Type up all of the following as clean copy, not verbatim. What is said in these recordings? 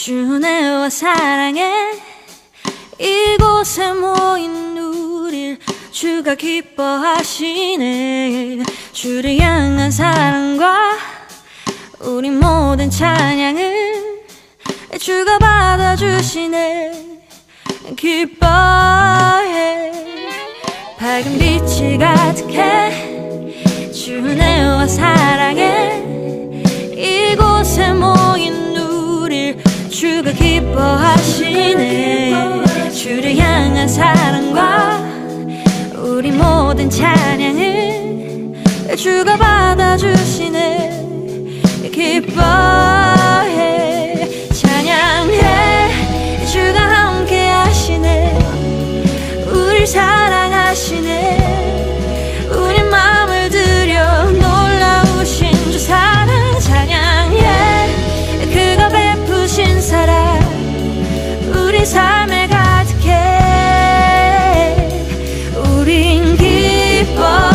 주내와 사랑해 이곳에 모인 우릴 주가 기뻐하시네. 주를 향한 사랑과 우리 모든 찬양을 주가 받아주시네. 기뻐해. 밝은 빛이 가득해 주내와 사랑해 이곳에 모인 우릴 주가 기뻐하시네. 주를 향한 사랑과 우리 모든 찬양을 주가 받아주시네. 기뻐해. 찬양해. 주가 함께 하시네. 우릴 사랑하시네. 우리 마음을 들여 놀라우신 주 사랑 찬양해. 그가 베푸신 사랑 우리 삶에 가득해. 우린 기뻐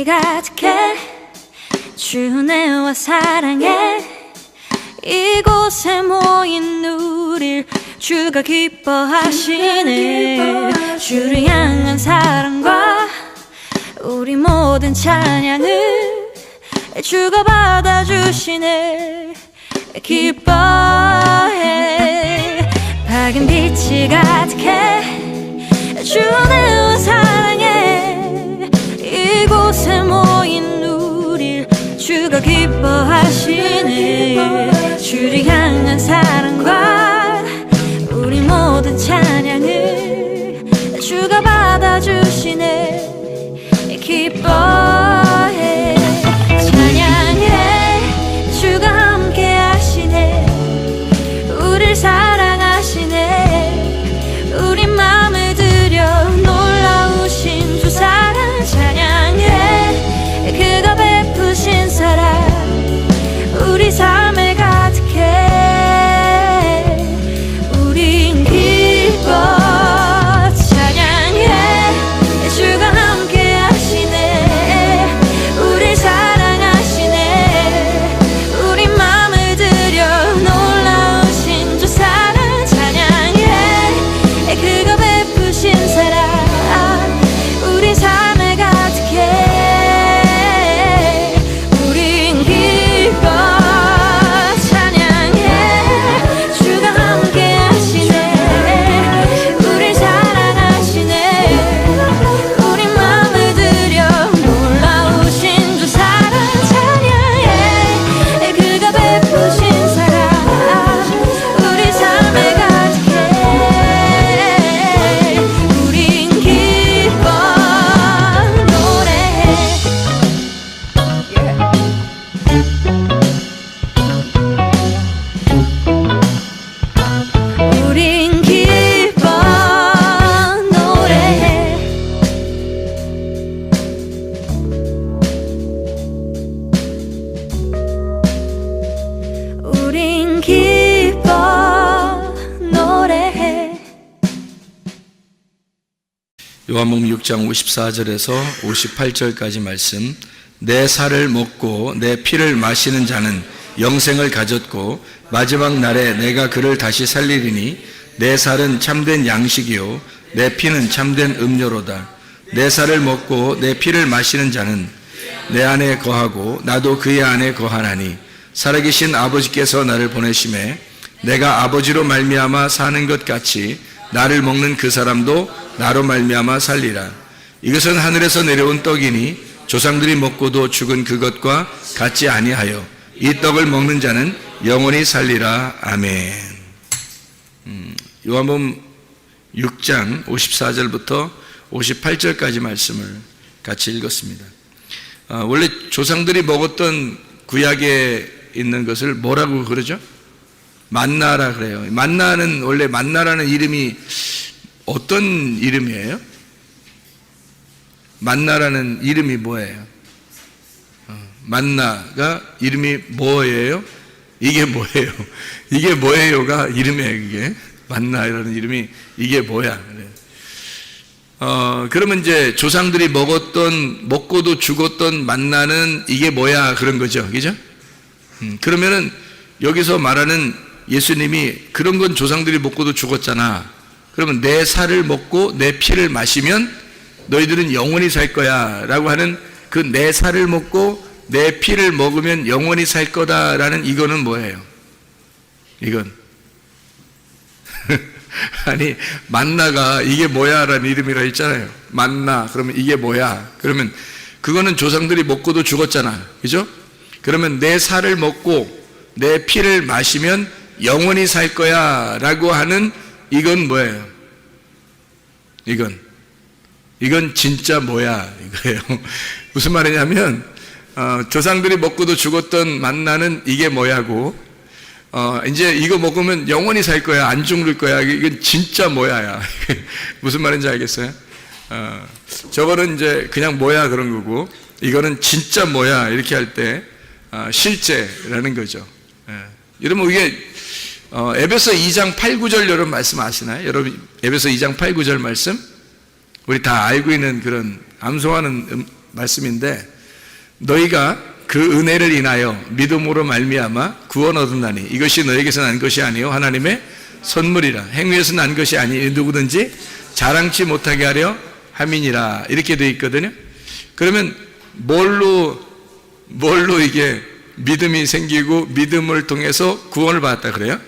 가득해 주내와 사랑해 이곳에 모인 우릴 주가 기뻐하시네. 주를 향한 사랑과 우리 모든 찬양을 주가 받아주시네. 기뻐해. 밝은 빛이 가득해 주내와 사랑해 이곳에 모인 우릴 주가 기뻐하시네. 주를 향한 사랑과 우리 모든 찬양을 주가 받아주시네. 기뻐해. 찬양해. 주가 함께 하시네. 우릴 사랑하시네. 우리 마음을 들여 놀라우신 주 사랑 찬양해. 그가 베푸신 사랑 우리 삶에 가득해. 우린 기뻐. 찬양해. 주가 함께 하시네. 우리 사랑하시네. 우리 마음을 들여 놀라우신 주 사랑 찬양해. 그가 베푸신 사랑 우리 삶에 가득해. 우린 기뻐. 찬양해. 주가 함께 하시네. 우릴 사랑하시네. 우리 마음을 들여 놀라우신 주 사랑 찬양해. 그가 베푸신 사랑 우리 삶에 가득해. 우린 기뻐 노래해. 우린 기뻐 노래해. 우린 기뻐 노래해. 요한복음 6장 54절에서 58절까지 말씀. 내 살을 먹고 내 피를 마시는 자는 영생을 가졌고 마지막 날에 내가 그를 다시 살리리니 내 살은 참된 양식이요 내 피는 참된 음료로다. 내 살을 먹고 내 피를 마시는 자는 내 안에 거하고 나도 그의 안에 거하나니 살아계신 아버지께서 나를 보내심에 내가 아버지로 말미암아 사는 것 같이 나를 먹는 그 사람도 나로 말미암아 살리라. 이것은 하늘에서 내려온 떡이니 조상들이 먹고도 죽은 그것과 같지 아니하여 이 떡을 먹는 자는 영원히 살리라. 아멘. 요한복음 6장 54절부터 58절까지 말씀을 같이 읽었습니다. 원래 조상들이 먹었던 구약에 있는 것을 뭐라고 그러죠? 만나라 그래요. 만나는 원래 만나라는 이름이 어떤 이름이에요? 만나라는 이름이 뭐예요? 만나가 이름이 뭐예요? 이게 뭐예요? 이게 뭐예요가 이름이에요. 이게 만나라는 이름이 이게 뭐야? 그러면 이제 조상들이 먹고도 죽었던 만나는 이게 뭐야? 그런 거죠. 그죠? 그러면은 여기서 말하는 예수님이 그런 건 조상들이 먹고도 죽었잖아. 그러면 내 살을 먹고 내 피를 마시면 너희들은 영원히 살 거야. 라고 하는 그 내 살을 먹고 내 피를 먹으면 영원히 살 거다라는 이거는 뭐예요? 이건. 아니, 만나가 이게 뭐야? 라는 이름이라 했잖아요. 만나. 그러면 이게 뭐야? 그러면 그거는 조상들이 먹고도 죽었잖아. 그죠? 그러면 내 살을 먹고 내 피를 마시면 영원히 살 거야. 라고 하는 이건 뭐예요? 이건 진짜 뭐야? 이거예요. 무슨 말이냐면, 조상들이 먹고도 죽었던 만나는 이게 뭐야고, 이제 이거 먹으면 영원히 살 거야. 안 죽을 거야. 이건 진짜 뭐야야. 무슨 말인지 알겠어요? 저거는 이제 그냥 뭐야 그런 거고, 이거는 진짜 뭐야 이렇게 할 때 실제라는 거죠. 여러분 이게 에베소 2장 8, 9절 여러분 말씀 아시나요? 여러분 에베소 2장 8, 9절 말씀 우리 다 알고 있는 그런 암송하는 말씀인데, 너희가 그 은혜를 인하여 믿음으로 말미암아 구원 얻었나니 이것이 너에게서 난 것이 아니요 하나님의 선물이라. 행위에서 난 것이 아니 누구든지 자랑치 못하게 하려 함이니라. 이렇게 되어 있거든요. 그러면 뭘로 이게 믿음이 생기고 믿음을 통해서 구원을 받았다 그래요?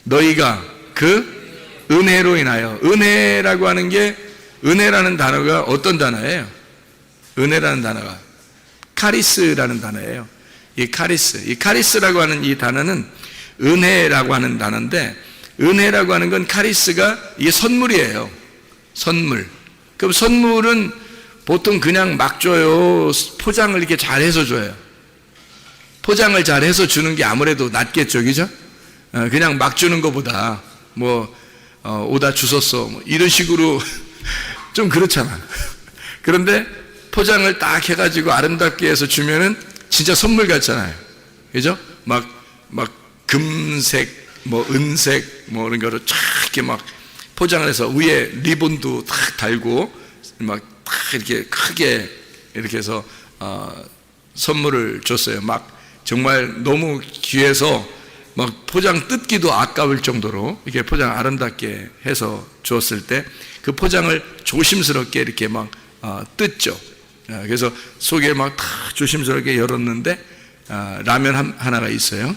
너희가 그 은혜로 인하여. 은혜라고 하는 게, 은혜라는 단어가 어떤 단어예요? 은혜라는 단어가 카리스라는 단어예요. 이 카리스라고 하는 이 단어는 은혜라고 하는 단어인데, 은혜라고 하는 건 카리스가 이게 선물이에요. 선물. 그럼 선물은 보통 그냥 막 줘요? 포장을 이렇게 잘해서 줘요? 포장을 잘해서 주는 게 아무래도 낫겠죠, 그죠? 그냥 막 주는 것보다 오다 주웠어 뭐 이런 식으로 좀 그렇잖아. 그런데 포장을 딱 해가지고 아름답게 해서 주면은 진짜 선물 같잖아요. 그죠? 막 금색, 은색, 이런 거로 쫙 이렇게 막 포장을 해서 위에 리본도 딱 달고 막 딱 이렇게 크게 이렇게 해서 선물을 줬어요. 막 정말 너무 귀해서 막 포장 뜯기도 아까울 정도로 이렇게 포장 아름답게 해서 줬을 때 그 포장을 조심스럽게 이렇게 막 뜯죠. 그래서 속에 막 다 조심스럽게 열었는데 라면 하나가 있어요.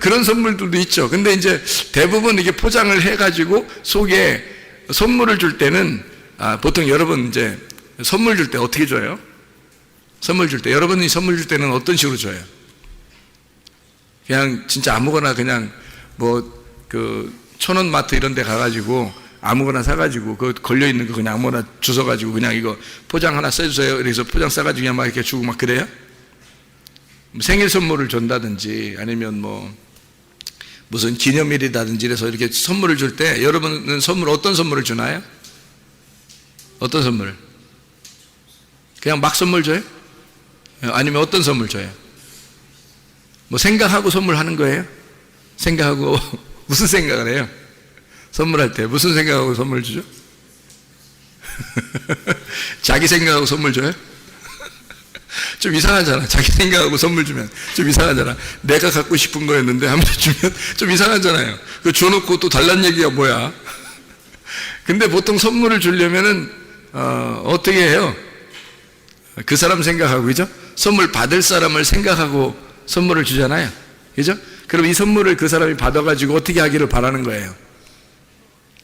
그런 선물들도 있죠. 근데 이제 대부분 이게 포장을 해가지고 속에 선물을 줄 때는 보통 여러분 이제 선물 줄 때 어떻게 줘요? 선물 줄 때, 여러분이 선물 줄 때는 어떤 식으로 줘요? 그냥 진짜 아무거나 그냥 천원 마트 이런 데 가가지고 아무거나 사가지고 그 걸려있는 거 그냥 아무거나 주워가지고 그냥 이거 포장 하나 써주세요. 그래서 포장 싸가지고 그냥 막 이렇게 주고 막 그래요? 생일 선물을 준다든지 아니면 무슨 기념일이라든지 그래서 이렇게 선물을 줄 때 여러분은 어떤 선물을 주나요? 어떤 선물? 그냥 막 선물 줘요? 아니면 어떤 선물 줘요? 생각하고 선물하는 거예요? 생각하고 무슨 생각을 해요? 선물할 때 무슨 생각하고 선물 주죠? 자기 생각하고 선물 줘요? 좀 이상하잖아. 자기 생각하고 선물 주면 좀 이상하잖아. 내가 갖고 싶은 거였는데 아무리 주면 좀 이상하잖아요. 그 줘놓고 또 달란 얘기가 뭐야? 근데 보통 선물을 주려면은 어떻게 해요? 그 사람 생각하고, 그죠? 선물 받을 사람을 생각하고 선물을 주잖아요. 그죠? 그럼 이 선물을 그 사람이 받아가지고 어떻게 하기를 바라는 거예요?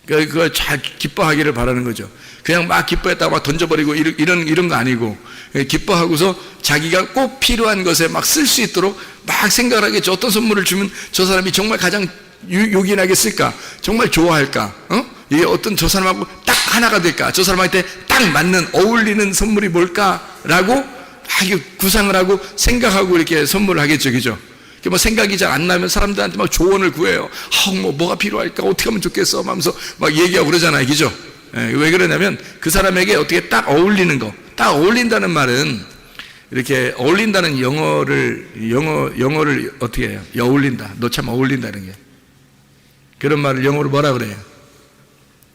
그걸 잘 기뻐하기를 바라는 거죠. 그냥 막 기뻐했다가 막 던져버리고 이런 거 아니고, 기뻐하고서 자기가 꼭 필요한 것에 막 쓸 수 있도록 막 생각을 하겠죠. 어떤 선물을 주면 저 사람이 정말 가장 요긴하게 쓸까? 정말 좋아할까? 이게 어떤 저 사람하고 딱 하나가 될까? 저 사람한테 딱 맞는 어울리는 선물이 뭘까라고 막 구상을 하고 생각하고 이렇게 선물을 하겠죠, 그죠? 생각이 잘 안 나면 사람들한테 막 조언을 구해요. 뭐가 필요할까? 어떻게 하면 좋겠어? 하면서 막 얘기하고 그러잖아요, 그죠? 왜 그러냐면 그 사람에게 어떻게 딱 어울리는 거. 딱 어울린다는 말은 이렇게 어울린다는 영어를 어떻게 해요? 어울린다. 너 참 어울린다는 게. 그런 말을 영어로 뭐라 그래요?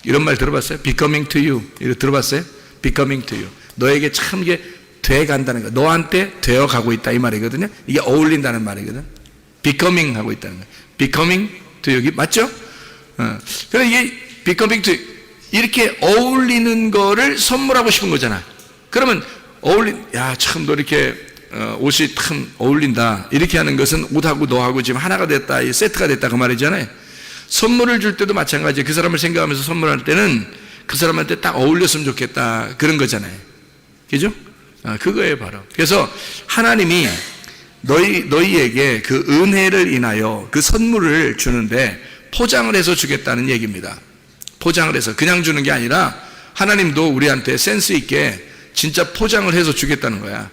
이런 말 들어봤어요? becoming to you. 이거 들어봤어요? becoming to you. 너에게 참 이게 돼 간다는 거. 너한테 되어 가고 있다 이 말이거든요. 이게 어울린다는 말이거든. becoming 하고 있다는 거. becoming to you. 맞죠? 그래서 이게 becoming to you. 이렇게 어울리는 거를 선물하고 싶은 거잖아. 그러면 야, 참 너 이렇게 옷이 참 어울린다. 이렇게 하는 것은 옷하고 너하고 지금 하나가 됐다. 세트가 됐다 그 말이잖아요. 선물을 줄 때도 마찬가지예요. 그 사람을 생각하면서 선물할 때는 그 사람한테 딱 어울렸으면 좋겠다. 그런 거잖아요. 그죠? 그거예요, 바로. 그래서 하나님이 너희에게 그 은혜를 인하여 그 선물을 주는데 포장을 해서 주겠다는 얘기입니다. 포장을 해서 그냥 주는 게 아니라 하나님도 우리한테 센스 있게 진짜 포장을 해서 주겠다는 거야.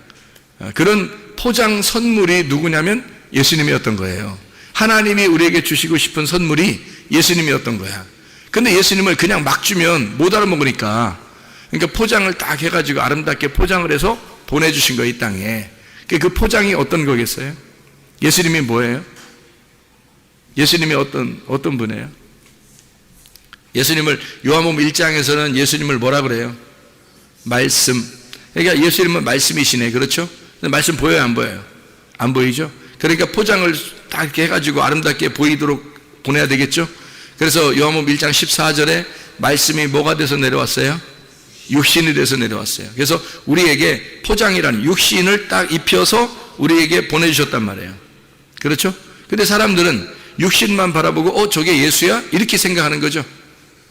그런 포장 선물이 누구냐면 예수님이었던 거예요. 하나님이 우리에게 주시고 싶은 선물이 예수님이었던 거야. 근데 예수님을 그냥 막 주면 못 알아먹으니까, 그러니까 포장을 딱 해가지고 아름답게 포장을 해서 보내주신 거예요, 이 땅에. 그 포장이 어떤 거겠어요? 예수님이 뭐예요? 예수님이 어떤 분이에요? 예수님을 요한복음 1장에서는 예수님을 뭐라 그래요? 말씀. 그러니까 예수님은 말씀이시네. 그렇죠? 근데 말씀 보여요, 안 보여요? 안 보이죠? 그러니까 포장을 딱 이렇게 해가지고 아름답게 보이도록 보내야 되겠죠? 그래서 요한복음 1장 14절에 말씀이 뭐가 돼서 내려왔어요? 육신이 돼서 내려왔어요. 그래서 우리에게 포장이라는 육신을 딱 입혀서 우리에게 보내주셨단 말이에요. 그렇죠? 근데 사람들은 육신만 바라보고 저게 예수야? 이렇게 생각하는 거죠.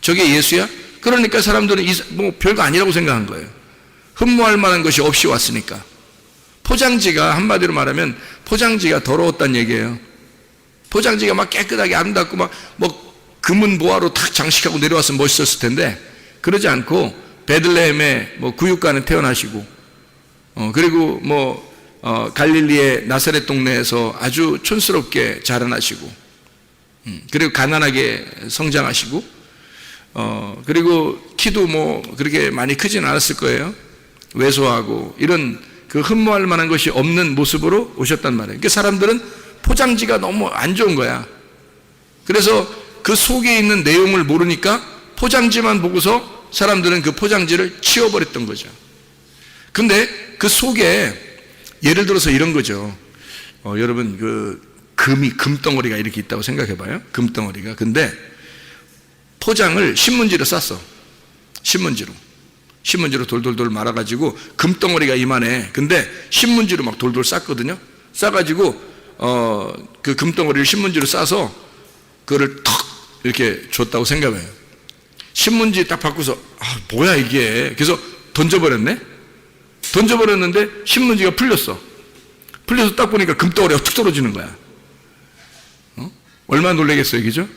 저게 예수야? 그러니까 사람들은 뭐 별거 아니라고 생각한 거예요. 흠모할 만한 것이 없이 왔으니까. 포장지가 한마디로 말하면 포장지가 더러웠단 얘기예요. 포장지가 막 깨끗하게 아름답고 막 뭐 금은 보화로 탁 장식하고 내려왔으면 멋있었을 텐데 그러지 않고 베들레헴의 뭐 구육간에 태어나시고 그리고 갈릴리의 나사렛 동네에서 아주 촌스럽게 자라나시고 그리고 가난하게 성장하시고 그리고 키도 뭐 그렇게 많이 크진 않았을 거예요. 왜소하고 이런 그 흠모할 만한 것이 없는 모습으로 오셨단 말이에요. 그러니까 사람들은 포장지가 너무 안 좋은 거야. 그래서 그 속에 있는 내용을 모르니까 포장지만 보고서 사람들은 그 포장지를 치워버렸던 거죠. 근데 그 속에 예를 들어서 이런 거죠. 여러분 그 금덩어리가 이렇게 있다고 생각해 봐요. 금덩어리가. 근데 포장을 신문지로 쌌어. 신문지로 돌돌돌 말아가지고 금덩어리가 이만해. 근데 신문지로 막 돌돌 쌌거든요. 싸가지고 그 금덩어리를 신문지로 싸서 그거를 턱 이렇게 줬다고 생각해요. 신문지 딱 바꾸서 뭐야 이게. 그래서 던져버렸네. 던져버렸는데 신문지가 풀렸어. 풀려서 딱 보니까 금덩어리가 툭 떨어지는 거야. 얼마나 놀라겠어요, 그죠?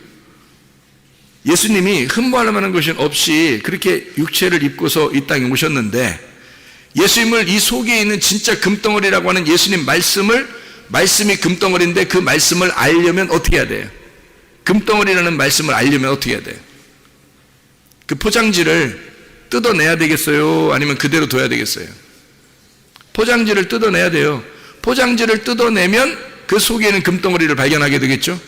예수님이 흠모할 만한 것이 없이 그렇게 육체를 입고서 이 땅에 오셨는데 예수님을 이 속에 있는 진짜 금덩어리라고 하는 예수님 말씀이 금덩어리인데 그 말씀을 알려면 어떻게 해야 돼요? 금덩어리라는 말씀을 알려면 어떻게 해야 돼요? 그 포장지를 뜯어내야 되겠어요? 아니면 그대로 둬야 되겠어요? 포장지를 뜯어내야 돼요. 포장지를 뜯어내면 그 속에 있는 금덩어리를 발견하게 되겠죠?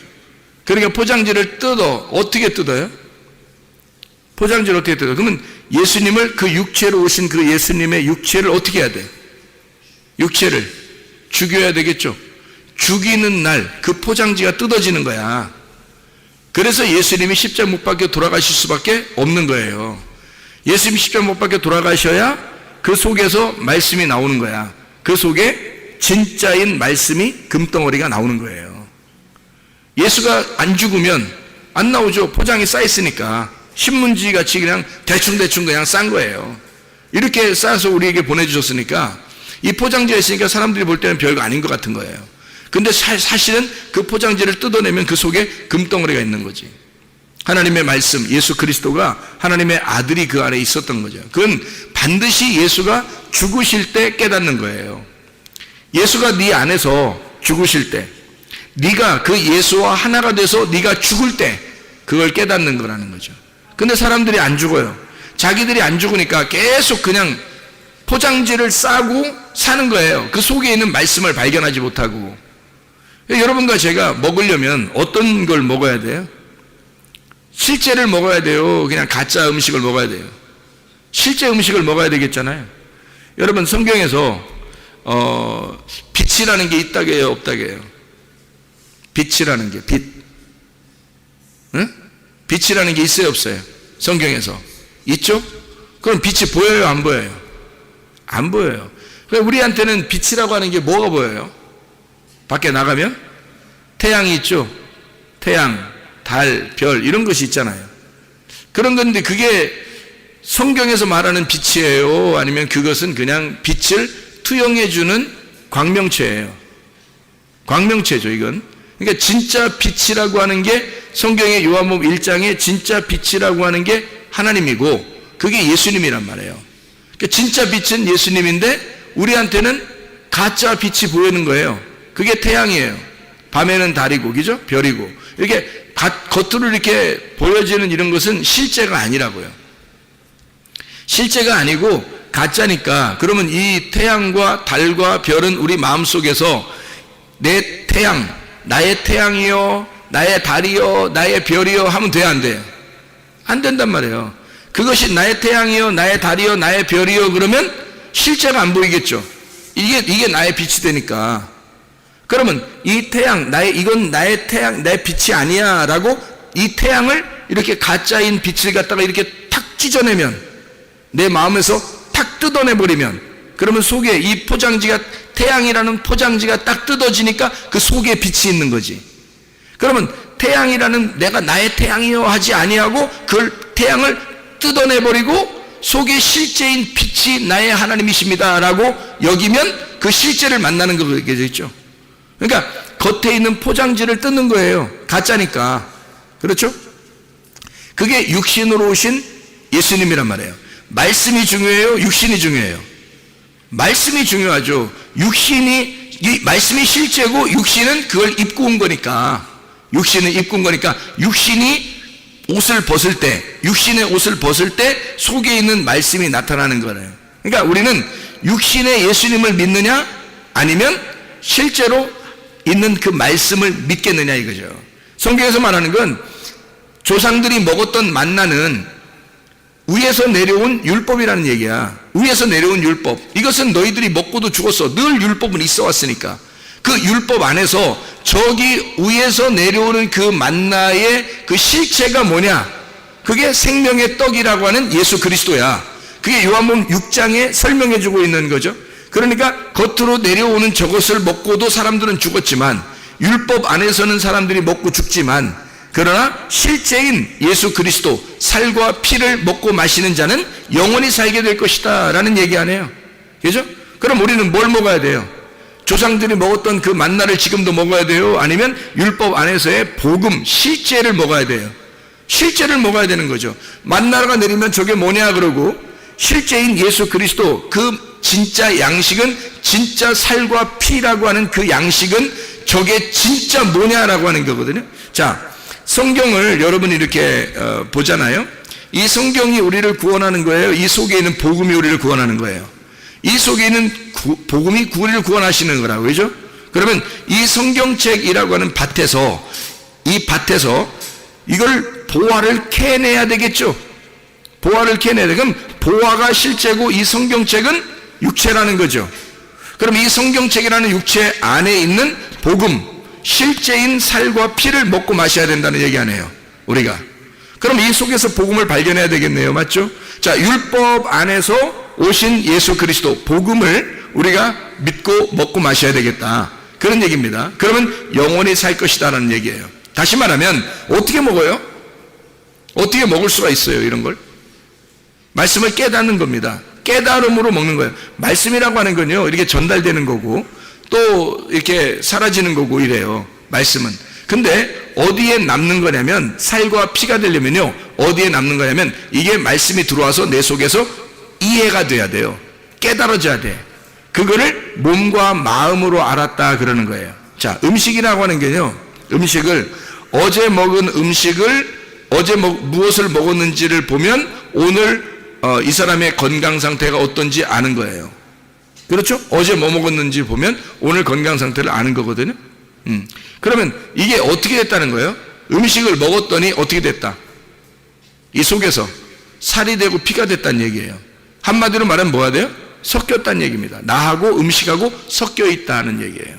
그러니까 포장지를 어떻게 뜯어요? 포장지를 어떻게 뜯어요? 그러면 예수님을 그 육체로 오신 그 예수님의 육체를 어떻게 해야 돼? 육체를 죽여야 되겠죠? 죽이는 날 그 포장지가 뜯어지는 거야. 그래서 예수님이 십자가 못 박혀 돌아가실 수밖에 없는 거예요. 예수님이 십자가 못 박혀 돌아가셔야 그 속에서 말씀이 나오는 거야. 그 속에 진짜인 말씀이 금덩어리가 나오는 거예요. 예수가 안 죽으면 안 나오죠. 포장이 쌓였으니까. 신문지 같이 그냥 대충 그냥 싼 거예요. 이렇게 싸서 우리에게 보내주셨으니까 이 포장지가 있으니까 사람들이 볼 때는 별거 아닌 것 같은 거예요. 근데 사실은 그 포장지를 뜯어내면 그 속에 금덩어리가 있는 거지. 하나님의 말씀, 예수 그리스도가 하나님의 아들이 그 안에 있었던 거죠. 그건 반드시 예수가 죽으실 때 깨닫는 거예요. 예수가 네 안에서 죽으실 때 네가 그 예수와 하나가 돼서 네가 죽을 때 그걸 깨닫는 거라는 거죠. 근데 사람들이 안 죽어요. 자기들이 안 죽으니까 계속 그냥 포장지를 싸고 사는 거예요. 그 속에 있는 말씀을 발견하지 못하고. 여러분과 제가 먹으려면 어떤 걸 먹어야 돼요? 실제를 먹어야 돼요? 그냥 가짜 음식을 먹어야 돼요? 실제 음식을 먹어야 되겠잖아요. 여러분, 성경에서 빛이라는 게 있다게요, 없다게요? 빛이라는 게, 빛. 응? 빛이라는 게 있어요, 없어요? 성경에서. 있죠? 그럼 빛이 보여요, 안 보여요? 안 보여요. 우리한테는 빛이라고 하는 게 뭐가 보여요? 밖에 나가면? 태양이 있죠? 태양, 달, 별, 이런 것이 있잖아요. 그런 건데 그게 성경에서 말하는 빛이에요? 아니면 그것은 그냥 빛을 투영해주는 광명체예요? 광명체죠, 이건. 그러니까 진짜 빛이라고 하는 게 성경의 요한복음 1장에 진짜 빛이라고 하는 게 하나님이고 그게 예수님이란 말이에요. 그러니까 진짜 빛은 예수님인데 우리한테는 가짜 빛이 보이는 거예요. 그게 태양이에요. 밤에는 달이고, 그죠? 별이고. 이렇게 겉으로 이렇게 보여지는 이런 것은 실제가 아니라고요. 실제가 아니고 가짜니까. 그러면 이 태양과 달과 별은 우리 마음속에서 내 태양, 나의 태양이요, 나의 달이요, 나의 별이요 하면 돼요, 안 돼요? 안 된단 말이에요. 그것이 나의 태양이요, 나의 달이요, 나의 별이요 그러면 실제가 안 보이겠죠. 이게 나의 빛이 되니까. 그러면 이 태양, 이건 나의 태양, 나의 빛이 아니야 라고 이 태양을 이렇게 가짜인 빛을 갖다가 이렇게 탁 찢어내면, 내 마음에서 탁 뜯어내버리면, 그러면 속에 이 포장지가, 태양이라는 포장지가 딱 뜯어지니까 그 속에 빛이 있는 거지. 그러면 태양이라는 내가 나의 태양이요 하지 아니하고 그 태양을 뜯어내버리고 속에 실제인 빛이 나의 하나님이십니다 라고 여기면 그 실제를 만나는 거겠죠. 그러니까 겉에 있는 포장지를 뜯는 거예요. 가짜니까. 그렇죠? 그게 육신으로 오신 예수님이란 말이에요. 말씀이 중요해요? 육신이 중요해요? 말씀이 중요하죠. 이 말씀이 실제고 육신은 그걸 입고 온 거니까. 육신은 입고 온 거니까 육신이 옷을 벗을 때, 육신의 옷을 벗을 때 속에 있는 말씀이 나타나는 거예요. 그러니까 우리는 육신의 예수님을 믿느냐 아니면 실제로 있는 그 말씀을 믿겠느냐 이거죠. 성경에서 말하는 건 조상들이 먹었던 만나는 위에서 내려온 율법이라는 얘기야. 위에서 내려온 율법. 이것은 너희들이 먹고도 죽었어. 늘 율법은 있어 왔으니까. 그 율법 안에서 저기 위에서 내려오는 그 만나의 그 실체가 뭐냐? 그게 생명의 떡이라고 하는 예수 그리스도야. 그게 요한복음 6장에 설명해 주고 있는 거죠. 그러니까 겉으로 내려오는 저것을 먹고도 사람들은 죽었지만, 율법 안에서는 사람들이 먹고 죽지만, 그러나 실제인 예수 그리스도 살과 피를 먹고 마시는 자는 영원히 살게 될 것이다 라는 얘기 안 해요. 그죠? 그럼 우리는 뭘 먹어야 돼요? 조상들이 먹었던 그 만나를 지금도 먹어야 돼요? 아니면 율법 안에서의 복음, 실제를 먹어야 돼요? 실제를 먹어야 되는 거죠. 만나가 내리면 저게 뭐냐 그러고, 실제인 예수 그리스도 그 진짜 양식은, 진짜 살과 피라고 하는 그 양식은 저게 진짜 뭐냐라고 하는 거거든요. 자, 성경을 여러분이 이렇게 보잖아요. 이 성경이 우리를 구원하는 거예요? 이 속에 있는 복음이 우리를 구원하는 거예요? 이 속에 있는 복음이 우리를 구원하시는 거라고, 그죠? 그러면 이 성경책이라고 하는 밭에서, 이 밭에서 이걸 보화를 캐내야 되겠죠? 보화를 캐내야 돼. 그럼 보화가 실제고 이 성경책은 육체라는 거죠. 그럼 이 성경책이라는 육체 안에 있는 복음, 실제인 살과 피를 먹고 마셔야 된다는 얘기 아니에요, 우리가. 그럼 이 속에서 복음을 발견해야 되겠네요. 맞죠? 자, 율법 안에서 오신 예수 그리스도, 복음을 우리가 믿고 먹고 마셔야 되겠다, 그런 얘기입니다. 그러면 영원히 살 것이다라는 얘기예요. 다시 말하면 어떻게 먹어요? 어떻게 먹을 수가 있어요, 이런 걸? 말씀을 깨닫는 겁니다. 깨달음으로 먹는 거예요. 말씀이라고 하는 건요, 이렇게 전달되는 거고 또 이렇게 사라지는 거고 이래요, 말씀은. 근데 어디에 남는 거냐면, 살과 피가 되려면요 어디에 남는 거냐면, 이게 말씀이 들어와서 내 속에서 이해가 돼야 돼요. 깨달아져야 돼. 그거를 몸과 마음으로 알았다 그러는 거예요. 자, 음식이라고 하는 게요, 음식을, 어제 먹은 음식을, 어제 무엇을 먹었는지를 보면 오늘 이 사람의 건강 상태가 어떤지 아는 거예요. 그렇죠? 어제 뭐 먹었는지 보면 오늘 건강 상태를 아는 거거든요. 그러면 이게 어떻게 됐다는 거예요? 음식을 먹었더니 어떻게 됐다? 이 속에서 살이 되고 피가 됐다는 얘기예요. 한마디로 말하면 뭐가 돼요? 섞였다는 얘기입니다. 나하고 음식하고 섞여 있다는 얘기예요.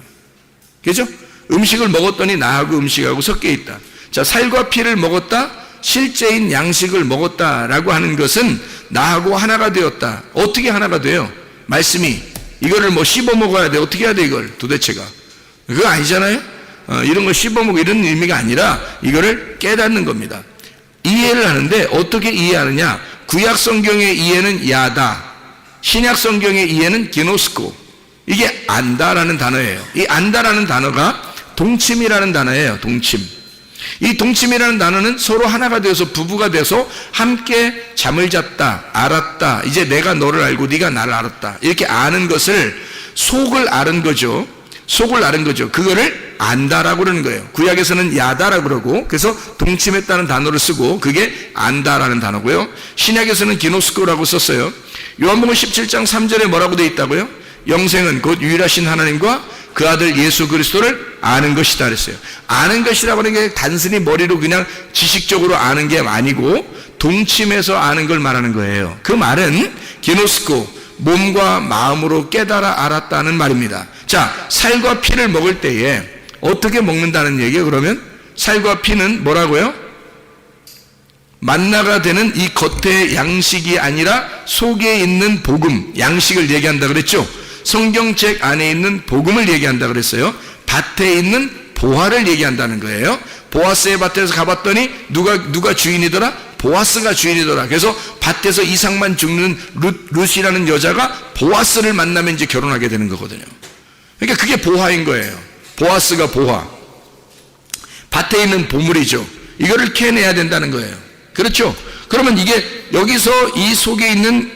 그죠? 음식을 먹었더니 나하고 음식하고 섞여 있다. 자, 살과 피를 먹었다, 실제인 양식을 먹었다라고 하는 것은 나하고 하나가 되었다. 어떻게 하나가 돼요? 말씀이 이거를 뭐 씹어 먹어야 돼. 어떻게 해야 돼 이걸 도대체가? 그거 아니잖아요. 이런 걸 씹어 먹고 이런 의미가 아니라 이거를 깨닫는 겁니다. 이해를 하는데 어떻게 이해하느냐? 구약 성경의 이해는 야다, 신약 성경의 이해는 기노스코. 이게 안다라는 단어예요. 이 안다라는 단어가 동침이라는 단어예요. 동침. 이 동침이라는 단어는 서로 하나가 되어서 부부가 돼서 함께 잠을 잤다, 알았다, 이제 내가 너를 알고 네가 나를 알았다, 이렇게 아는 것을 속을 아는 거죠. 속을 아는 거죠. 그거를 안다라고 그러는 거예요. 구약에서는 야다라고 그러고, 그래서 동침했다는 단어를 쓰고 그게 안다라는 단어고요. 신약에서는 기노스코라고 썼어요. 요한복음 17장 3절에 뭐라고 되어 있다고요? 영생은 곧 유일하신 하나님과 그 아들 예수 그리스도를 아는 것이다 그랬어요. 아는 것이라고 하는 게 단순히 머리로 그냥 지식적으로 아는 게 아니고 동침해서 아는 걸 말하는 거예요. 그 말은 기노스코, 몸과 마음으로 깨달아 알았다는 말입니다. 자, 살과 피를 먹을 때에 어떻게 먹는다는 얘기예요? 그러면 살과 피는 뭐라고요? 만나가 되는 이 겉의 양식이 아니라 속에 있는 복음, 양식을 얘기한다 그랬죠? 성경책 안에 있는 복음을 얘기한다 그랬어요. 밭에 있는 보화를 얘기한다는 거예요. 보아스의 밭에서 가봤더니 누가 주인이더라? 보아스가 주인이더라. 그래서 밭에서 이삭만 죽는 룻이라는 여자가 보아스를 만나면 이제 결혼하게 되는 거거든요. 그러니까 그게 보화인 거예요. 보아스가 보화. 밭에 있는 보물이죠. 이거를 캐내야 된다는 거예요. 그렇죠? 그러면 이게 여기서 이 속에 있는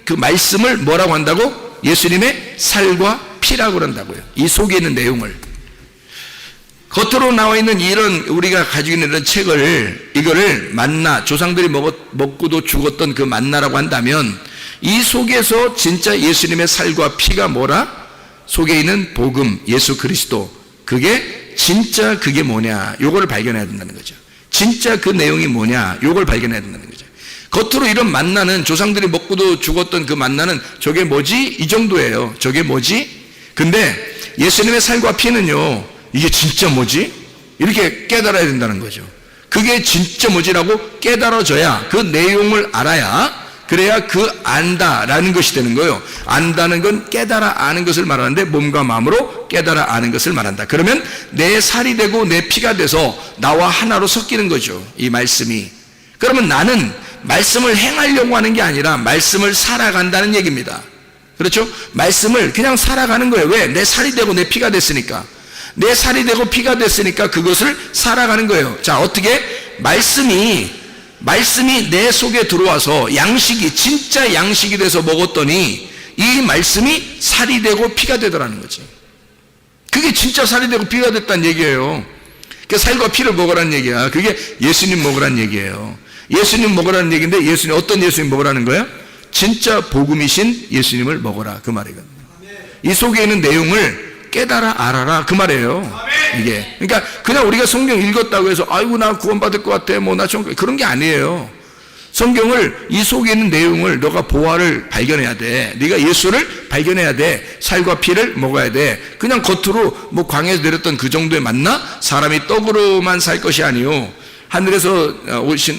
그 말씀을 뭐라고 한다고? 예수님의 살과 피라고 그런다고요. 이 속에 있는 내용을. 겉으로 나와 있는 이런 우리가 가지고 있는 이런 책을, 이거를 만나, 조상들이 먹고도 죽었던 그 만나라고 한다면 이 속에서 진짜 예수님의 살과 피가 뭐라? 속에 있는 복음, 예수 그리스도. 그게 진짜 그게 뭐냐? 요거를 발견해야 된다는 거죠. 진짜 그 내용이 뭐냐? 요걸 발견해야 된다는 거죠. 겉으로 이런 만나는, 조상들이 먹고도 죽었던 그 만나는 저게 뭐지? 이 정도예요. 저게 뭐지? 근데 예수님의 살과 피는요, 이게 진짜 뭐지? 이렇게 깨달아야 된다는 거죠. 그게 진짜 뭐지라고 깨달아져야, 그 내용을 알아야, 그래야 그 안다라는 것이 되는 거예요. 안다는 건 깨달아 아는 것을 말하는데 몸과 마음으로 깨달아 아는 것을 말한다. 그러면 내 살이 되고 내 피가 돼서 나와 하나로 섞이는 거죠. 이 말씀이. 그러면 나는 말씀을 행하려고 하는 게 아니라 말씀을 살아간다는 얘기입니다. 그렇죠? 말씀을 그냥 살아가는 거예요. 왜? 내 살이 되고 내 피가 됐으니까. 내 살이 되고 피가 됐으니까 그것을 살아가는 거예요. 자, 어떻게? 말씀이 내 속에 들어와서 양식이, 진짜 양식이 돼서 먹었더니 이 말씀이 살이 되고 피가 되더라는 거지. 그게 진짜 살이 되고 피가 됐다는 얘기예요. 그 살과 피를 먹으라는 얘기야. 그게 예수님 먹으라는 얘기예요. 예수님 먹으라는 얘기인데, 예수님, 어떤 예수님 먹으라는 거야? 진짜 복음이신 예수님을 먹어라, 그 말이거든요. 이 속에 있는 내용을 깨달아 알아라, 그 말이에요. 이게. 그러니까 그냥 우리가 성경 읽었다고 해서 아이고 나 구원받을 것 같아, 뭐 나 좀, 그런 게 아니에요. 성경을, 이 속에 있는 내용을 너가 보화를 발견해야 돼. 네가 예수를 발견해야 돼. 살과 피를 먹어야 돼. 그냥 겉으로 뭐 광야에서 내렸던 그 정도에 맞나? 사람이 떡으로만 살 것이 아니요, 하늘에서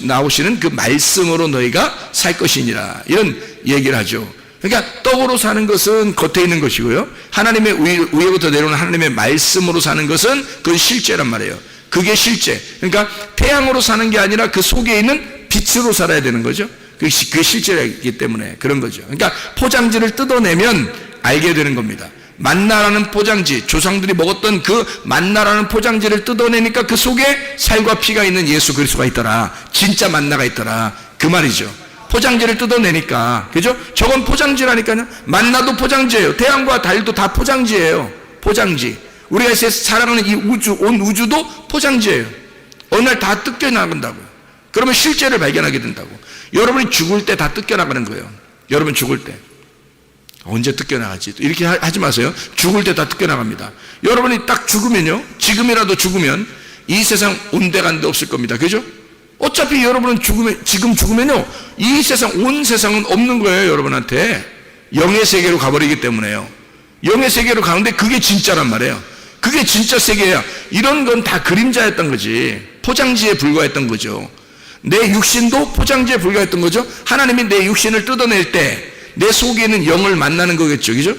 나오시는 그 말씀으로 너희가 살 것이니라, 이런 얘기를 하죠. 그러니까 떡으로 사는 것은 겉에 있는 것이고요, 하나님의 위에부터 내려오는 하나님의 말씀으로 사는 것은 그건 실제란 말이에요. 그게 실제. 그러니까 태양으로 사는 게 아니라 그 속에 있는 빛으로 살아야 되는 거죠. 그게 실제이기 때문에 그런 거죠. 그러니까 포장지를 뜯어내면 알게 되는 겁니다. 만나라는 포장지, 조상들이 먹었던 그 만나라는 포장지를 뜯어내니까 그 속에 살과 피가 있는 예수 그리스도가 있더라. 진짜 만나가 있더라, 그 말이죠. 포장지를 뜯어내니까. 그죠? 저건 포장지라니까요. 만나도 포장지예요. 태양과 달도 다 포장지예요. 포장지. 우리가 살아가는 이 우주, 온 우주도 포장지예요. 어느 날 다 뜯겨나간다고요. 그러면 실제를 발견하게 된다고. 여러분이 죽을 때 다 뜯겨나가는 거예요. 여러분 죽을 때. 언제 뜯겨나가지? 이렇게 하지 마세요. 죽을 때 다 뜯겨나갑니다. 여러분이 딱 죽으면요, 지금이라도 죽으면 이 세상 온데간데 없을 겁니다. 그죠? 어차피 여러분은 지금 죽으면요, 이 세상, 온 세상은 없는 거예요, 여러분한테. 영의 세계로 가버리기 때문에요. 영의 세계로 가는데 그게 진짜란 말이에요. 그게 진짜 세계야. 이런 건 다 그림자였던 거지. 포장지에 불과했던 거죠. 내 육신도 포장지에 불과했던 거죠. 하나님이 내 육신을 뜯어낼 때 내 속에 있는 영을 만나는 거겠죠. 그죠?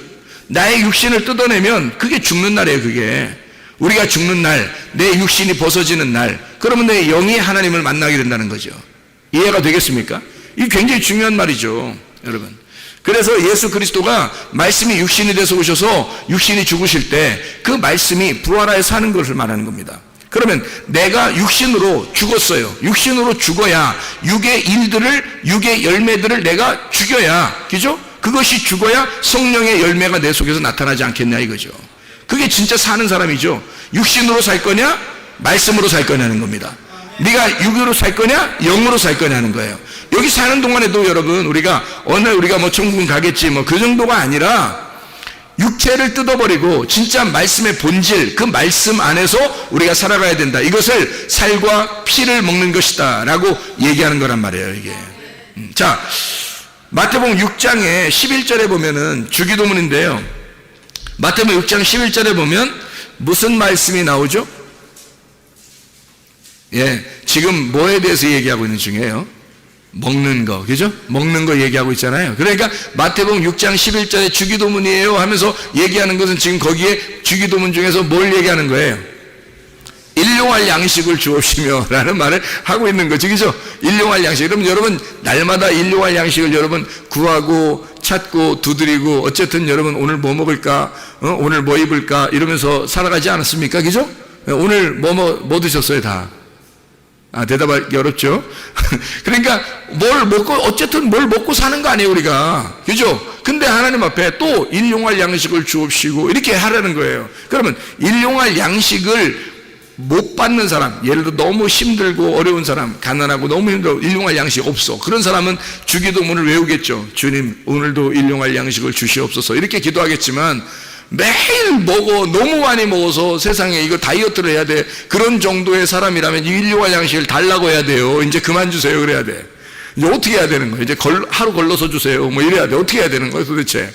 나의 육신을 뜯어내면 그게 죽는 날이에요. 그게 우리가 죽는 날, 내 육신이 벗어지는 날, 그러면 내 영이 하나님을 만나게 된다는 거죠. 이해가 되겠습니까? 이게 굉장히 중요한 말이죠, 여러분. 그래서 예수 그리스도가 말씀이 육신이 돼서 오셔서 육신이 죽으실 때 그 말씀이 부활하여 사는 것을 말하는 겁니다. 그러면 내가 육신으로 죽었어요. 육신으로 죽어야 육의 일들을, 육의 열매들을 내가 죽여야, 그죠? 그것이 죽어야 성령의 열매가 내 속에서 나타나지 않겠냐 이거죠. 그게 진짜 사는 사람이죠. 육신으로 살 거냐, 말씀으로 살 거냐는 겁니다. 네가 육으로 살 거냐, 영으로 살 거냐는 거예요. 여기 사는 동안에도 여러분, 우리가 어느 날 우리가 뭐 천국은 가겠지, 뭐 그 정도가 아니라 육체를 뜯어버리고 진짜 말씀의 본질, 그 말씀 안에서 우리가 살아가야 된다. 이것을 살과 피를 먹는 것이다 라고 얘기하는 거란 말이에요, 이게. 자, 마태복음 6장에 11절에 보면은 주기도문인데요, 마태복음 6장 11절에 보면 무슨 말씀이 나오죠? 예, 지금 뭐에 대해서 얘기하고 있는 중이에요? 먹는 거, 그죠? 먹는 거 얘기하고 있잖아요. 그러니까 마태복음 6장 11절에 주기도문이에요 하면서 얘기하는 것은 지금 거기에 주기도문 중에서 뭘 얘기하는 거예요? 일용할 양식을 주옵시며 라는 말을 하고 있는 거죠, 그죠? 일용할 양식. 그럼 여러분 날마다 일용할 양식을 여러분 구하고 찾고 두드리고 어쨌든 여러분 오늘 뭐 먹을까, 오늘 뭐 입을까 이러면서 살아가지 않았습니까, 그죠? 오늘 뭐 드셨어요 다? 대답하기 어렵죠? 그러니까 어쨌든 뭘 먹고 사는 거 아니에요, 우리가. 그죠? 근데 하나님 앞에 또 일용할 양식을 주옵시고 이렇게 하라는 거예요. 그러면 일용할 양식을 못 받는 사람, 예를 들어 너무 힘들고 어려운 사람, 가난하고 너무 힘들어 일용할 양식이 없어. 그런 사람은 주기도문을 외우겠죠. 주님, 오늘도 일용할 양식을 주시옵소서. 이렇게 기도하겠지만 매일 먹어, 너무 많이 먹어서 세상에 이거 다이어트를 해야 돼. 그런 정도의 사람이라면 일용할 양식을 달라고 해야 돼요. 이제 그만 주세요. 그래야 돼. 이제 어떻게 해야 되는 거예요? 이제 하루 걸러서 주세요. 뭐 이래야 돼. 어떻게 해야 되는 거예요, 도대체?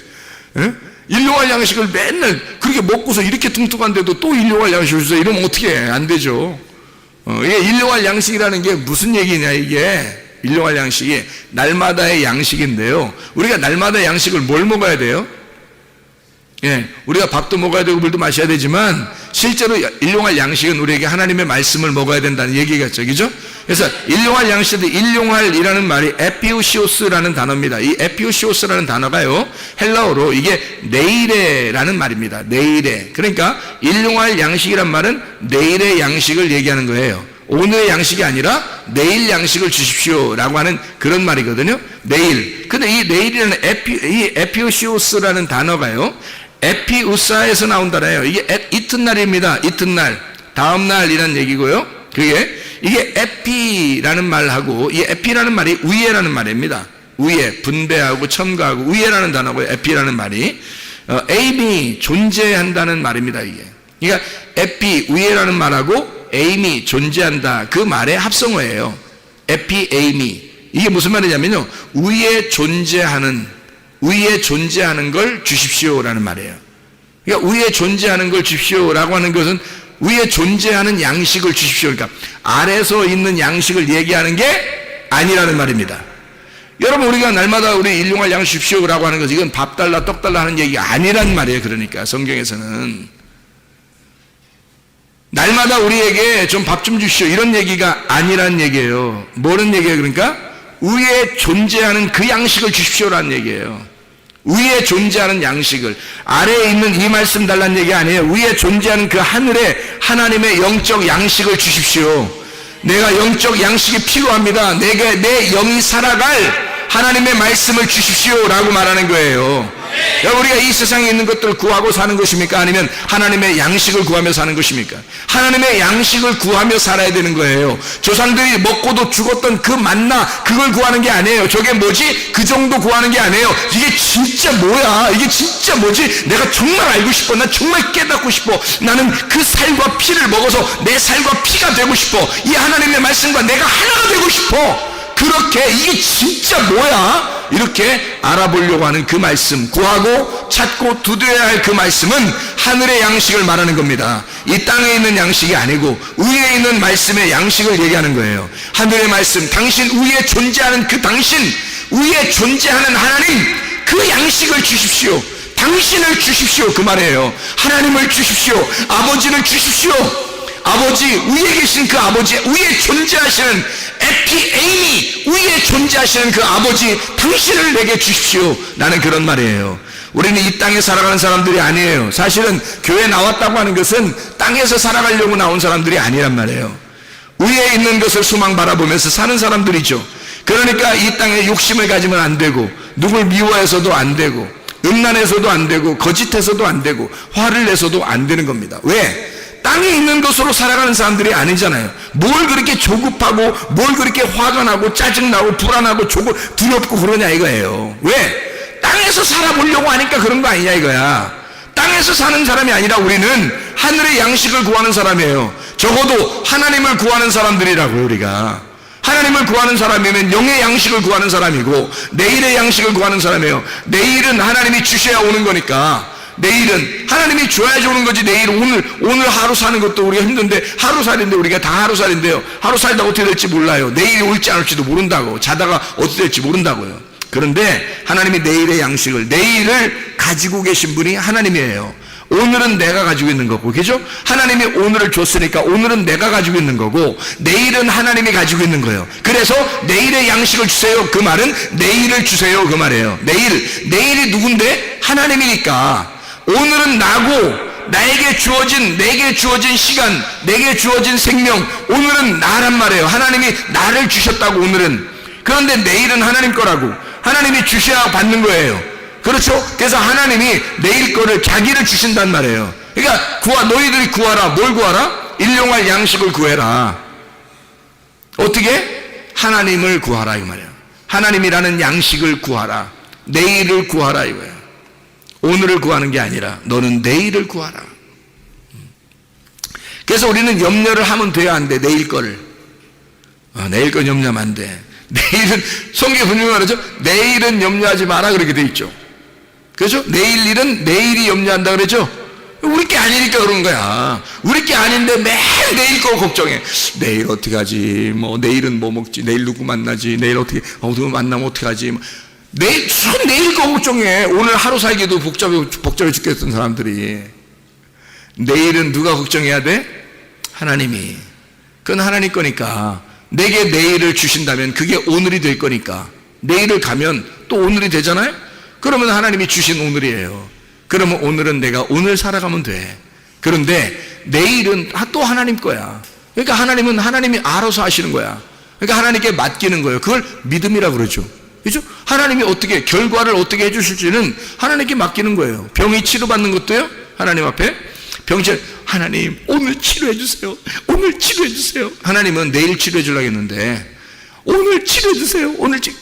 예? 일용할 양식을 맨날 그렇게 먹고서 이렇게 뚱뚱한데도 또 일용할 양식을 주세요. 이러면 어떻게 해? 안 되죠. 이게 일용할 양식이라는 게 무슨 얘기냐, 이게. 일용할 양식이 날마다의 양식인데요. 우리가 날마다 양식을 뭘 먹어야 돼요? 예, 우리가 밥도 먹어야 되고 물도 마셔야 되지만 실제로 일용할 양식은 우리에게 하나님의 말씀을 먹어야 된다는 얘기겠죠, 그죠? 그래서 일용할 양식도 일용할이라는 말이 에피우시오스라는 단어입니다. 이 에피우시오스라는 단어가요, 헬라어로 이게 내일에라는 말입니다. 내일에. 그러니까 일용할 양식이란 말은 내일의 양식을 얘기하는 거예요. 오늘의 양식이 아니라 내일 양식을 주십시오라고 하는 그런 말이거든요. 내일. 근데 이 내일이라는 이 에피우시오스라는 단어가요, 에피우사에서 나온다래요. 이게 이튿날입니다. 이튿날, 다음날이라는 얘기고요. 이게 에피라는 말하고, 이 에피라는 말이 위에라는 말입니다. 위에, 분배하고 첨가하고 위에라는 단어고, 에피라는 말이 에임이 존재한다는 말입니다. 이게. 그러니까 에피 위에라는 말하고 에임이 존재한다, 그 말의 합성어예요. 에피 에임이. 이게 무슨 말이냐면요, 위에 존재하는 걸 주십시오라는 말이에요. 그러니까 위에 존재하는 걸 주십시오라고 하는 것은 위에 존재하는 양식을 주십시오. 그러니까 아래서 있는 양식을 얘기하는 게 아니라는 말입니다. 여러분, 우리가 날마다 우리 일용할 양식 주십시오라고 하는 것은 이건 밥 달라 떡 달라 하는 얘기가 아니란 말이에요. 그러니까 성경에서는 날마다 우리에게 좀 밥 좀 주십시오 이런 얘기가 아니란 얘기예요. 뭐는 얘기예요? 그러니까 위에 존재하는 그 양식을 주십시오라는 얘기예요. 위에 존재하는 양식을, 아래에 있는 이 말씀 달라는 얘기 아니에요. 위에 존재하는 그 하늘에 하나님의 영적 양식을 주십시오. 내가 영적 양식이 필요합니다. 내 영이 살아갈 하나님의 말씀을 주십시오라고 말하는 거예요. 여러분, 우리가 이 세상에 있는 것들을 구하고 사는 것입니까? 아니면 하나님의 양식을 구하며 사는 것입니까? 하나님의 양식을 구하며 살아야 되는 거예요. 조상들이 먹고도 죽었던 그 만나, 그걸 구하는 게 아니에요. 저게 뭐지? 그 정도 구하는 게 아니에요. 이게 진짜 뭐야? 이게 진짜 뭐지? 내가 정말 알고 싶어. 난 정말 깨닫고 싶어. 나는 그 살과 피를 먹어서 내 살과 피가 되고 싶어. 이 하나님의 말씀과 내가 하나가 되고 싶어. 그렇게 이게 진짜 뭐야? 이렇게 알아보려고 하는 그 말씀, 구하고 찾고 두드려야 할 그 말씀은 하늘의 양식을 말하는 겁니다. 이 땅에 있는 양식이 아니고 위에 있는 말씀의 양식을 얘기하는 거예요. 하늘의 말씀, 당신 위에 존재하는 그 당신, 위에 존재하는 하나님, 그 양식을 주십시오. 당신을 주십시오, 그 말이에요. 하나님을 주십시오. 아버지를 주십시오. 아버지, 위에 계신 그 아버지, 위에 존재하시는 에피에이미, 위에 존재하시는 그 아버지, 당신을 내게 주십시오. 나는 그런 말이에요. 우리는 이 땅에 살아가는 사람들이 아니에요. 사실은 교회 나왔다고 하는 것은 땅에서 살아가려고 나온 사람들이 아니란 말이에요. 위에 있는 것을 소망 바라보면서 사는 사람들이죠. 그러니까 이 땅에 욕심을 가지면 안 되고, 누굴 미워해서도 안 되고, 음란해서도 안 되고, 거짓해서도 안 되고, 화를 내서도 안 되는 겁니다. 왜? 땅에 있는 것으로 살아가는 사람들이 아니잖아요. 뭘 그렇게 조급하고, 뭘 그렇게 화가 나고, 짜증나고, 불안하고, 두렵고 그러냐 이거예요. 왜? 땅에서 살아보려고 하니까 그런 거 아니냐 이거야. 땅에서 사는 사람이 아니라 우리는 하늘의 양식을 구하는 사람이에요. 적어도 하나님을 구하는 사람들이라고요. 우리가 하나님을 구하는 사람이면 영의 양식을 구하는 사람이고, 내일의 양식을 구하는 사람이에요. 내일은 하나님이 주셔야 오는 거니까, 내일은 하나님이 줘야지 오는 거지. 내일 오늘 하루 사는 것도 우리가 힘든데, 하루살인데 우리가 다 하루살인데요, 하루 살다 어떻게 될지 몰라요. 내일이 올지 안 올지도 모른다고, 자다가 어떻게 될지 모른다고요. 그런데 하나님이 내일의 양식을, 내일을 가지고 계신 분이 하나님이에요. 오늘은 내가 가지고 있는 거고, 그죠? 하나님이 오늘을 줬으니까 오늘은 내가 가지고 있는 거고, 내일은 하나님이 가지고 있는 거예요. 그래서 내일의 양식을 주세요, 그 말은 내일을 주세요, 그 말이에요. 내일이 누군데? 하나님이니까. 오늘은 나고, 내게 주어진 시간, 내게 주어진 생명, 오늘은 나란 말이에요. 하나님이 나를 주셨다고, 오늘은. 그런데 내일은 하나님 거라고. 하나님이 주셔야 받는 거예요. 그렇죠? 그래서 하나님이 내일 거를, 자기를 주신단 말이에요. 그러니까 너희들이 구하라. 뭘 구하라? 일용할 양식을 구해라. 어떻게? 하나님을 구하라 이 말이에요. 하나님이라는 양식을 구하라. 내일을 구하라 이거예요. 오늘을 구하는 게 아니라 너는 내일을 구하라. 그래서 우리는 염려를 하면 돼야 안 돼. 내일 거를. 내일 거 염려하면 안 돼. 내일은, 성경에 분명히 말하죠. 내일은 염려하지 마라 그렇게 돼 있죠. 그렇죠? 내일 일은 내일이 염려한다 그랬죠. 우리 게 아니니까 그런 거야. 우리 게 아닌데 매일 내일 거 걱정해. 내일 어떻게 하지? 내일은 뭐 먹지? 내일 누구 만나지? 내일 어떻게, 누구 만나면 어떻게 하지? 내일 거 걱정해. 오늘 하루 살기도 복잡해 죽겠던 사람들이. 내일은 누가 걱정해야 돼? 하나님이. 그건 하나님 거니까. 내게 내일을 주신다면 그게 오늘이 될 거니까. 내일을 가면 또 오늘이 되잖아요? 그러면 하나님이 주신 오늘이에요. 그러면 오늘은 내가 오늘 살아가면 돼. 그런데 내일은 또 하나님 거야. 그러니까 하나님은 하나님이 알아서 하시는 거야. 그러니까 하나님께 맡기는 거예요. 그걸 믿음이라고 그러죠. 그렇죠? 하나님이 어떻게, 결과를 어떻게 해주실지는 하나님께 맡기는 거예요. 병이 치료받는 것도요, 하나님 앞에. 하나님 오늘 치료해 주세요. 오늘 치료해 주세요. 하나님은 내일 치료해 주려고 했는데 오늘 치료해 주세요.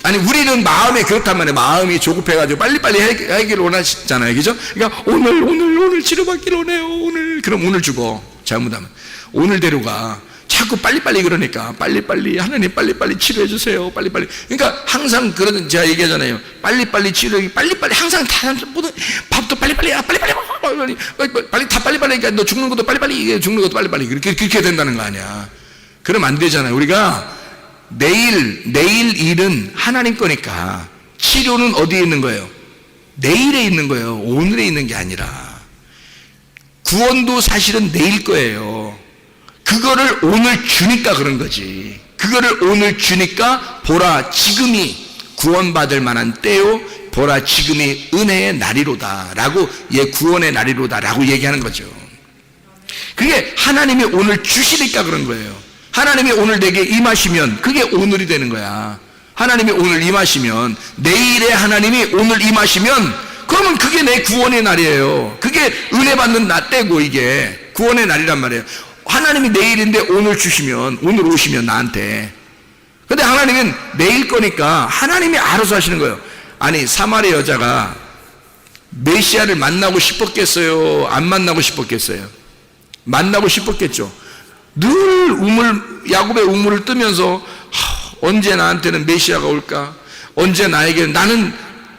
아니, 우리는 마음이 그렇단 말이에요. 마음이 조급해가지고 빨리빨리 하기를 원하시잖아요. 그죠? 그러니까 오늘 치료받기를 원해요. 그럼 오늘 죽어. 잘못하면 오늘대로 가. 자꾸 빨리빨리 그러니까 빨리빨리, 하나님 빨리빨리 치료해 주세요. 빨리빨리. 그러니까 항상 그러던, 제가 얘기하잖아요. 빨리빨리 치료해, 빨리빨리 항상 다 모든 밥도 빨리빨리 빨리 다 빨리빨리. 그러니까 너 죽는 것도 빨리빨리, 죽는 것도 빨리빨리. 그렇게 된다는 거 아니야. 그럼 안 되잖아요. 우리가 내일 일은 하나님 거니까 치료는 어디에 있는 거예요? 내일에 있는 거예요. 오늘에 있는 게 아니라. 구원도 사실은 내일 거예요. 그거를 오늘 주니까 그런 거지. 그거를 오늘 주니까 보라 지금이 구원받을 만한 때요, 보라 지금이 은혜의 날이로다 라고, 구원의 날이로다 라고 얘기하는 거죠. 그게 하나님이 오늘 주시니까 그런 거예요. 하나님이 오늘 내게 임하시면 그게 오늘이 되는 거야. 하나님이 오늘 임하시면, 내일에 하나님이 오늘 임하시면 그러면 그게 내 구원의 날이에요. 그게 은혜 받는 나 때고 이게 구원의 날이란 말이에요. 하나님이 내일인데 오늘 주시면, 오늘 오시면 나한테. 근데 하나님은 내일 거니까 하나님이 알아서 하시는 거예요. 아니, 사마리아 여자가 메시아를 만나고 싶었겠어요? 안 만나고 싶었겠어요? 만나고 싶었겠죠. 늘 야곱의 우물을 뜨면서 언제 나한테는 메시아가 올까? 언제 나에게, 나는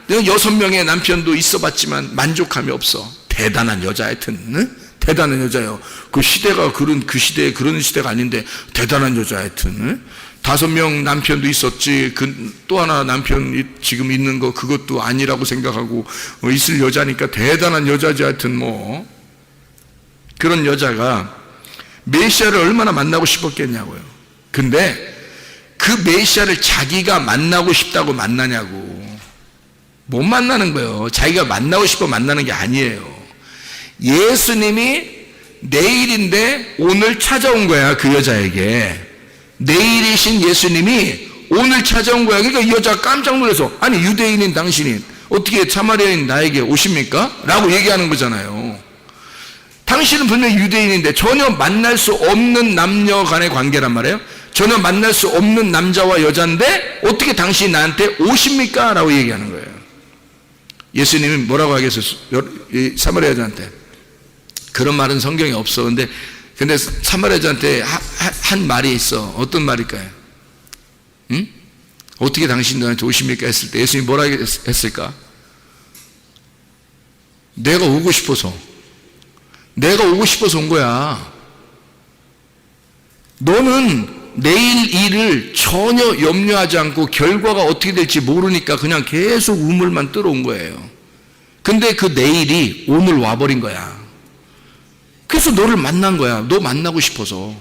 6명의 남편도 있어봤지만 만족함이 없어. 대단한 여자, 하여튼 응? 대단한 여자예요. 그 시대가 그 시대에 그런 시대가 아닌데 대단한 여자, 하여튼 응? 5명 남편도 있었지. 또 하나 남편 지금 있는 거 그것도 아니라고 생각하고 있을 여자니까 대단한 여자지. 하여튼 뭐 그런 여자가 메시아를 얼마나 만나고 싶었겠냐고요. 근데 그 메시아를 자기가 만나고 싶다고 만나냐고. 못 만나는 거예요. 자기가 만나고 싶어 만나는 게 아니에요. 예수님이 내일인데 오늘 찾아온 거야. 그 여자에게 내일이신 예수님이 오늘 찾아온 거야. 그러니까 이 여자가 깜짝 놀라서, 아니 유대인인 당신이 어떻게 사마리아인 나에게 오십니까? 라고 얘기하는 거잖아요. 당신은 분명히 유대인인데 전혀 만날 수 없는 남녀 간의 관계란 말이에요. 전혀 만날 수 없는 남자와 여자인데 어떻게 당신이 나한테 오십니까? 라고 얘기하는 거예요. 예수님이 뭐라고 하겠어요? 사마리아 여자한테. 그런 말은 성경에 없어. 근데 사마리아 여자한테 한 말이 있어. 어떤 말일까요? 응? 어떻게 당신이 나한테 오십니까? 했을 때 예수님이 뭐라 했을까? 내가 오고 싶어서 온 거야. 너는 내일 일을 전혀 염려하지 않고 결과가 어떻게 될지 모르니까 그냥 계속 우물만 들어온 거예요. 근데 그 내일이 오늘 와버린 거야. 그래서 너를 만난 거야. 너 만나고 싶어서.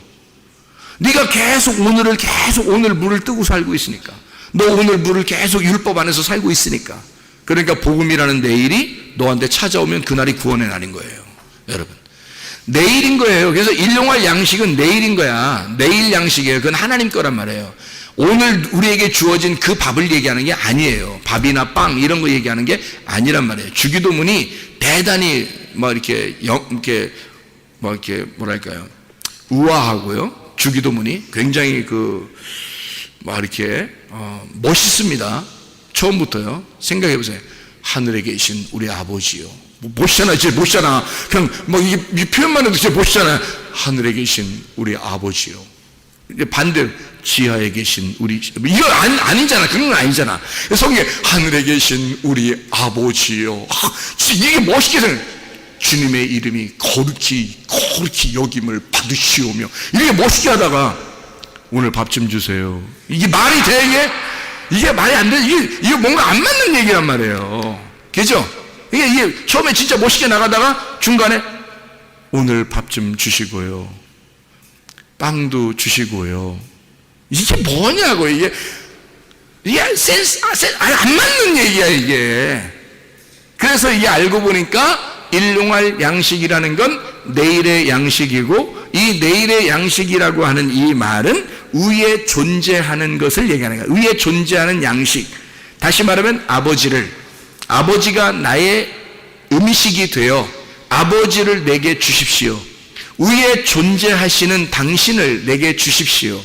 네가 계속 오늘 물을 뜨고 살고 있으니까. 너 오늘 물을 계속 율법 안에서 살고 있으니까. 그러니까 복음이라는 내일이 너한테 찾아오면 그날이 구원의 날인 거예요. 여러분, 내일인 거예요. 그래서 일용할 양식은 내일인 거야. 내일 양식이에요. 그건 하나님 거란 말이에요. 오늘 우리에게 주어진 그 밥을 얘기하는 게 아니에요. 밥이나 빵 이런 거 얘기하는 게 아니란 말이에요. 주기도문이 대단히 이렇게 뭐랄까요, 우아하고요. 주기도문이 굉장히 멋있습니다. 처음부터요. 생각해 보세요. 하늘에 계신 우리 아버지요. 멋있잖아, 진짜 멋있잖아. 그냥 이 표현만 해도 진짜 멋있잖아. 하늘에 계신 우리 아버지요. 이제 반대로 지하에 계신 우리, 이거 아니잖아. 그런 건 아니잖아. 성경에 하늘에 계신 우리 아버지요. 이게 멋있게 생각해. 주님의 이름이 거룩히 여김을 받으시오며, 이렇게 멋있게 하다가 오늘 밥 좀 주세요. 이게 말이 돼? 이게 말이 안 돼. 이게 뭔가 안 맞는 얘기란 말이에요. 그죠? 이게 처음에 진짜 멋있게 나가다가 중간에 오늘 밥 좀 주시고요. 빵도 주시고요. 이게 뭐냐고. 이게 센스 안 맞는 얘기야, 이게. 그래서 이게 알고 보니까 일용할 양식이라는 건 내일의 양식이고, 이 내일의 양식이라고 하는 이 말은 위에 존재하는 것을 얘기하는 거예요. 위에 존재하는 양식. 다시 말하면 아버지가 나의 음식이 되어 아버지를 내게 주십시오. 위에 존재하시는 당신을 내게 주십시오.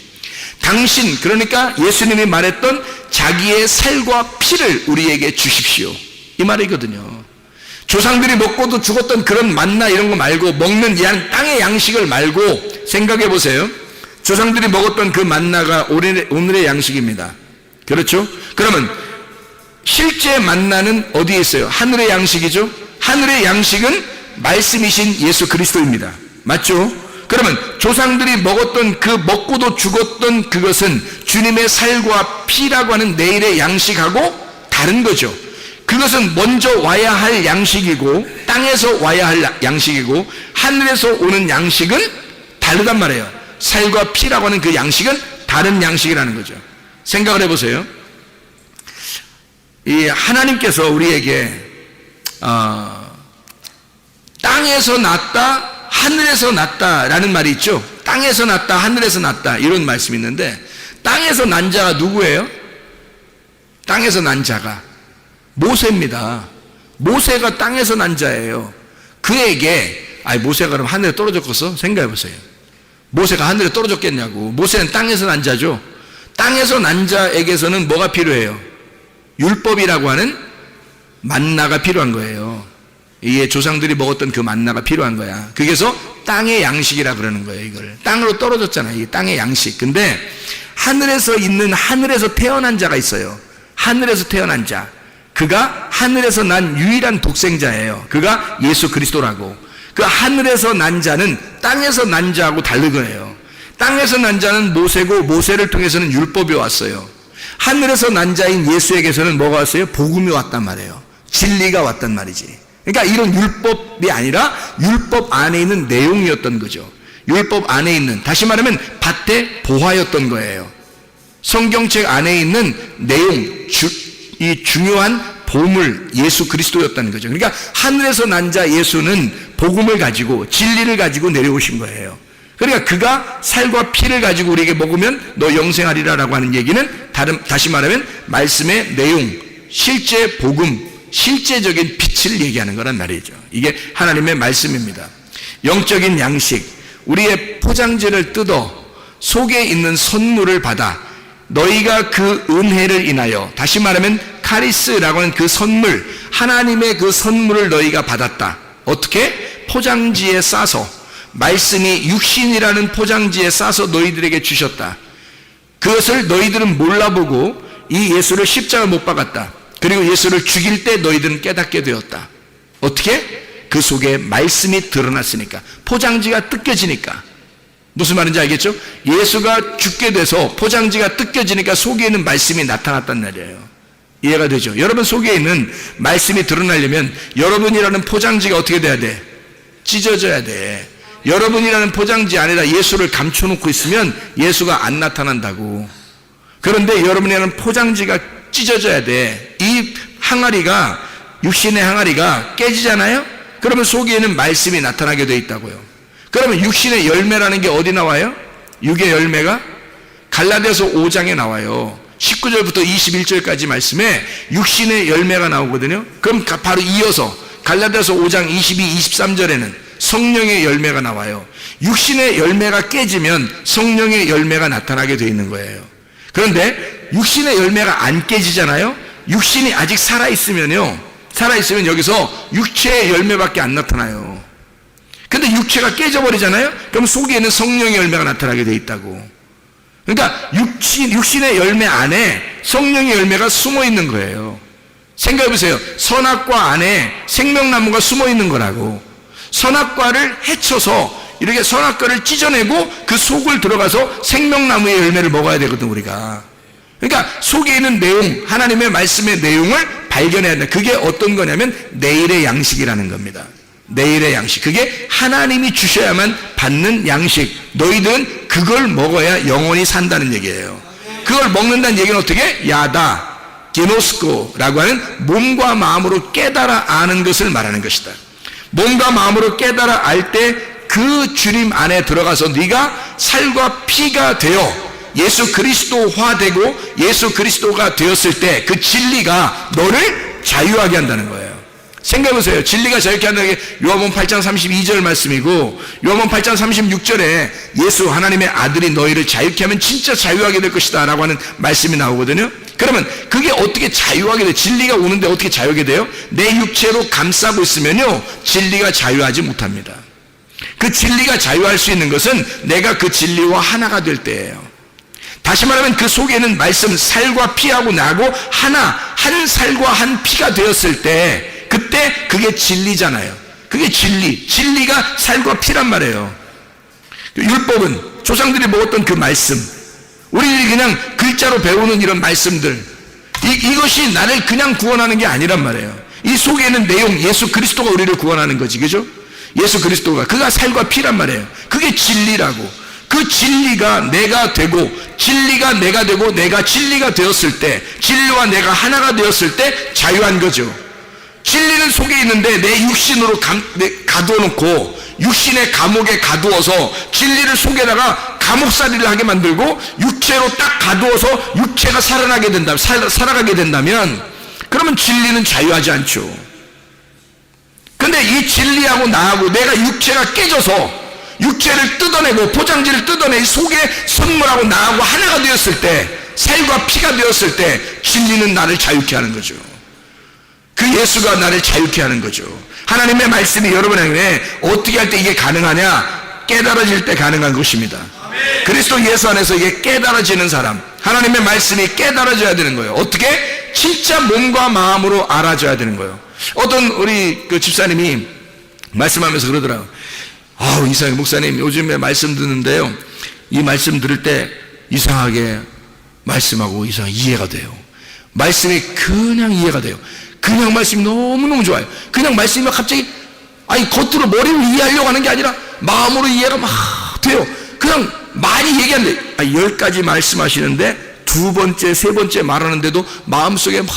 당신, 그러니까 예수님이 말했던 자기의 살과 피를 우리에게 주십시오. 이 말이거든요. 조상들이 먹고도 죽었던 그런 만나 이런 거 말고, 먹는 땅의 양식을 말고 생각해 보세요. 조상들이 먹었던 그 만나가 오늘의 양식입니다. 그렇죠? 그러면 실제 만나는 어디에 있어요? 하늘의 양식이죠? 하늘의 양식은 말씀이신 예수 그리스도입니다. 맞죠? 그러면 조상들이 먹었던 그 먹고도 죽었던 그것은 주님의 살과 피라고 하는 내일의 양식하고 다른 거죠. 그것은 먼저 와야 할 양식이고, 땅에서 와야 할 양식이고, 하늘에서 오는 양식은 다르단 말이에요. 살과 피라고 하는 그 양식은 다른 양식이라는 거죠. 생각을 해보세요. 이 하나님께서 우리에게 땅에서 났다, 하늘에서 났다라는 말이 있죠. 땅에서 났다, 하늘에서 났다, 이런 말씀이 있는데, 땅에서 난 자가 누구예요? 땅에서 난 자가 모세입니다. 모세가 땅에서 난 자예요. 그에게 모세가 그럼 하늘에 떨어졌겠어? 생각해 보세요. 모세가 하늘에 떨어졌겠냐고. 모세는 땅에서 난 자죠. 땅에서 난 자에게서는 뭐가 필요해요? 율법이라고 하는 만나가 필요한 거예요. 이게 조상들이 먹었던 그 만나가 필요한 거야. 그래서 땅의 양식이라 그러는 거예요. 이걸 땅으로 떨어졌잖아요. 이 땅의 양식. 근데 하늘에서 태어난 자가 있어요. 하늘에서 태어난 자. 그가 하늘에서 난 유일한 독생자예요. 그가 예수 그리스도라고. 그 하늘에서 난 자는 땅에서 난 자하고 다른 거예요. 땅에서 난 자는 모세고, 모세를 통해서는 율법이 왔어요. 하늘에서 난 자인 예수에게서는 뭐가 왔어요? 복음이 왔단 말이에요. 진리가 왔단 말이지. 그러니까 이런 율법이 아니라 율법 안에 있는 내용이었던 거죠. 율법 안에 있는, 다시 말하면 밭의 보화였던 거예요. 성경책 안에 있는 내용, 이 중요한 보물 예수 그리스도였다는 거죠. 그러니까 하늘에서 난 자 예수는 복음을 가지고 진리를 가지고 내려오신 거예요. 그러니까 그가 살과 피를 가지고 우리에게 먹으면 너 영생하리라라고 하는 얘기는 다시 말하면 말씀의 내용, 실제 복음, 실제적인 빛을 얘기하는 거란 말이죠. 이게 하나님의 말씀입니다. 영적인 양식, 우리의 포장지를 뜯어 속에 있는 선물을 받아 너희가 그 은혜를 인하여, 다시 말하면 카리스라고 하는 그 선물, 하나님의 그 선물을 너희가 받았다. 어떻게? 포장지에 싸서, 말씀이 육신이라는 포장지에 싸서 너희들에게 주셨다. 그것을 너희들은 몰라보고 이 예수를 십자가 못 박았다. 그리고 예수를 죽일 때 너희들은 깨닫게 되었다. 어떻게? 그 속에 말씀이 드러났으니까. 포장지가 뜯겨지니까. 무슨 말인지 알겠죠? 예수가 죽게 돼서 포장지가 뜯겨지니까 속에 있는 말씀이 나타났단 말이에요. 이해가 되죠? 여러분 속에 있는 말씀이 드러나려면 여러분이라는 포장지가 어떻게 돼야 돼? 찢어져야 돼. 여러분이라는 포장지 안에다 예수를 감춰놓고 있으면 예수가 안 나타난다고. 그런데 여러분이라는 포장지가 찢어져야 돼. 이 항아리가, 육신의 항아리가 깨지잖아요? 그러면 속에 있는 말씀이 나타나게 돼 있다고요. 그러면 육신의 열매라는 게 어디 나와요? 육의 열매가 갈라디아서 5장에 나와요. 19절부터 21절까지 말씀에 육신의 열매가 나오거든요. 그럼 바로 이어서 갈라디아서 5장 22, 23절에는 성령의 열매가 나와요. 육신의 열매가 깨지면 성령의 열매가 나타나게 되어 있는 거예요. 그런데 육신의 열매가 안 깨지잖아요. 육신이 아직 살아있으면 여기서 육체의 열매밖에 안 나타나요. 근데 육체가 깨져버리잖아요. 그럼 속에 있는 성령의 열매가 나타나게 되어 있다고. 그러니까 육신의 열매 안에 성령의 열매가 숨어 있는 거예요. 생각해 보세요. 선악과 안에 생명나무가 숨어 있는 거라고. 선악과를 헤쳐서 이렇게 선악과를 찢어내고 그 속을 들어가서 생명나무의 열매를 먹어야 되거든 우리가. 그러니까 속에 있는 내용, 하나님의 말씀의 내용을 발견해야 된다. 그게 어떤 거냐면 내일의 양식이라는 겁니다. 내일의 양식. 그게 하나님이 주셔야만 받는 양식. 너희들은 그걸 먹어야 영원히 산다는 얘기예요. 그걸 먹는다는 얘기는 어떻게? 야다, 게노스코라고 하는 몸과 마음으로 깨달아 아는 것을 말하는 것이다. 몸과 마음으로 깨달아 알 때 그 주님 안에 들어가서 네가 살과 피가 되어 예수 그리스도화되고 예수 그리스도가 되었을 때 그 진리가 너를 자유하게 한다는 거예요. 생각해보세요. 진리가 자유케 한다는 게 요한복음 8장 32절 말씀이고, 요한복음 8장 36절에 예수 하나님의 아들이 너희를 자유케 하면 진짜 자유하게 될 것이다 라고 하는 말씀이 나오거든요. 그러면 그게 어떻게 자유하게 돼요? 진리가 오는데 어떻게 자유하게 돼요? 내 육체로 감싸고 있으면요 진리가 자유하지 못합니다. 그 진리가 자유할 수 있는 것은 내가 그 진리와 하나가 될 때예요. 다시 말하면 그 속에는 말씀, 살과 피하고 나고 하나, 한 살과 한 피가 되었을 때 그때 그게 진리잖아요. 그게 진리가 살과 피란 말이에요. 율법은 조상들이 먹었던 그 말씀, 우리들이 그냥 글자로 배우는 이런 말씀들, 이것이 나를 그냥 구원하는 게 아니란 말이에요. 이 속에 있는 내용, 예수 그리스도가 우리를 구원하는 거지, 그죠? 예수 그리스도가, 그가 살과 피란 말이에요. 그게 진리라고. 그 진리가 내가 되고, 진리가 내가 되고, 내가 진리가 되었을 때, 진리와 내가 하나가 되었을 때 자유한 거죠. 진리는 속에 있는데 내 육신으로 가두어 놓고 육신의 감옥에 가두어서 진리를 속에다가 감옥살이를 하게 만들고 육체로 딱 가두어서 육체가 살아가게 된다면 그러면 진리는 자유하지 않죠. 근데 이 진리하고 나하고 내가 육체가 깨져서 육체를 뜯어내고 포장지를 뜯어내 속에 선물하고 나하고 하나가 되었을 때, 살과 피가 되었을 때 진리는 나를 자유케 하는 거죠. 그 예수가 나를 자유케 하는 거죠. 하나님의 말씀이 여러분에게 어떻게 할 때 이게 가능하냐? 깨달아질 때 가능한 것입니다. 그리스도 예수 안에서 이게 깨달아지는 사람, 하나님의 말씀이 깨달아져야 되는 거예요. 어떻게? 진짜 몸과 마음으로 알아져야 되는 거예요. 어떤 우리 그 집사님이 말씀하면서 그러더라고요. 이상하게 목사님 요즘에 말씀 듣는데요, 이 말씀 들을 때 이상하게 말씀하고 이상하게 이해가 돼요. 말씀이 그냥 이해가 돼요. 그냥 말씀이 너무너무 좋아요. 그냥 말씀이 갑자기 겉으로 머리로 이해하려고 하는 게 아니라 마음으로 이해가 막 돼요. 그냥 많이 얘기하는데 10가지 말씀하시는데 두 번째, 세 번째 말하는데도 마음속에 막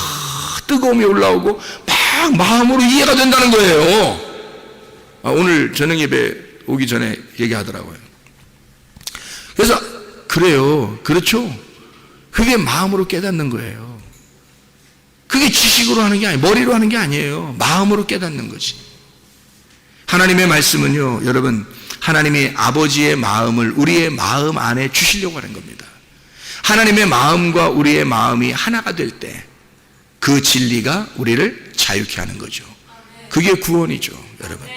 뜨거움이 올라오고 막 마음으로 이해가 된다는 거예요. 오늘 저녁 예배 오기 전에 얘기하더라고요. 그래서 그래요. 그렇죠. 그게 마음으로 깨닫는 거예요. 그게 지식으로 하는 게 아니에요. 머리로 하는 게 아니에요. 마음으로 깨닫는 거지. 하나님의 말씀은요, 여러분, 하나님이 아버지의 마음을 우리의 마음 안에 주시려고 하는 겁니다. 하나님의 마음과 우리의 마음이 하나가 될 때 그 진리가 우리를 자유케 하는 거죠. 그게 구원이죠, 여러분.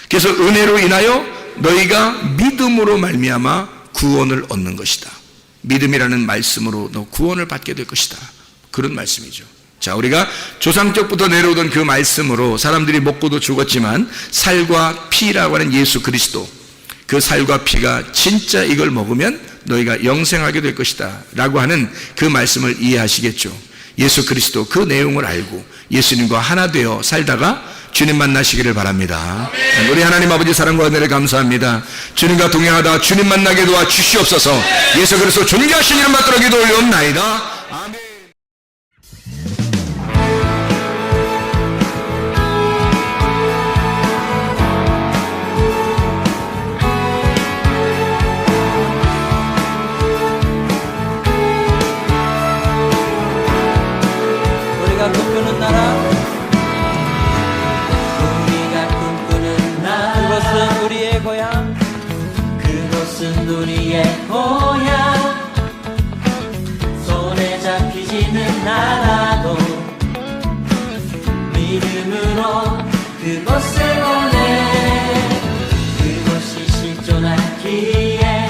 그래서 은혜로 인하여 너희가 믿음으로 말미암아 구원을 얻는 것이다. 믿음이라는 말씀으로 너 구원을 받게 될 것이다. 그런 말씀이죠. 자, 우리가 조상 때부터 내려오던 그 말씀으로 사람들이 먹고도 죽었지만 살과 피라고 하는 예수 그리스도, 그 살과 피가 진짜 이걸 먹으면 너희가 영생하게 될 것이다 라고 하는 그 말씀을 이해하시겠죠. 예수 그리스도 그 내용을 알고 예수님과 하나 되어 살다가 주님 만나시기를 바랍니다. 우리 하나님 아버지 사랑과 은혜를 감사합니다. 주님과 동행하다 주님 만나게 도와 주시옵소서. 예수 그리스도 존귀하신 이름 받들어 기도 올려옵나이다. 아멘. 우리가 꿈꾸는 나라, 그것은 우리의 고향, 그곳은 우리의 고향. 손에 잡히지는 않아도 믿음으로 그곳을 보내. 그곳이 실존하기에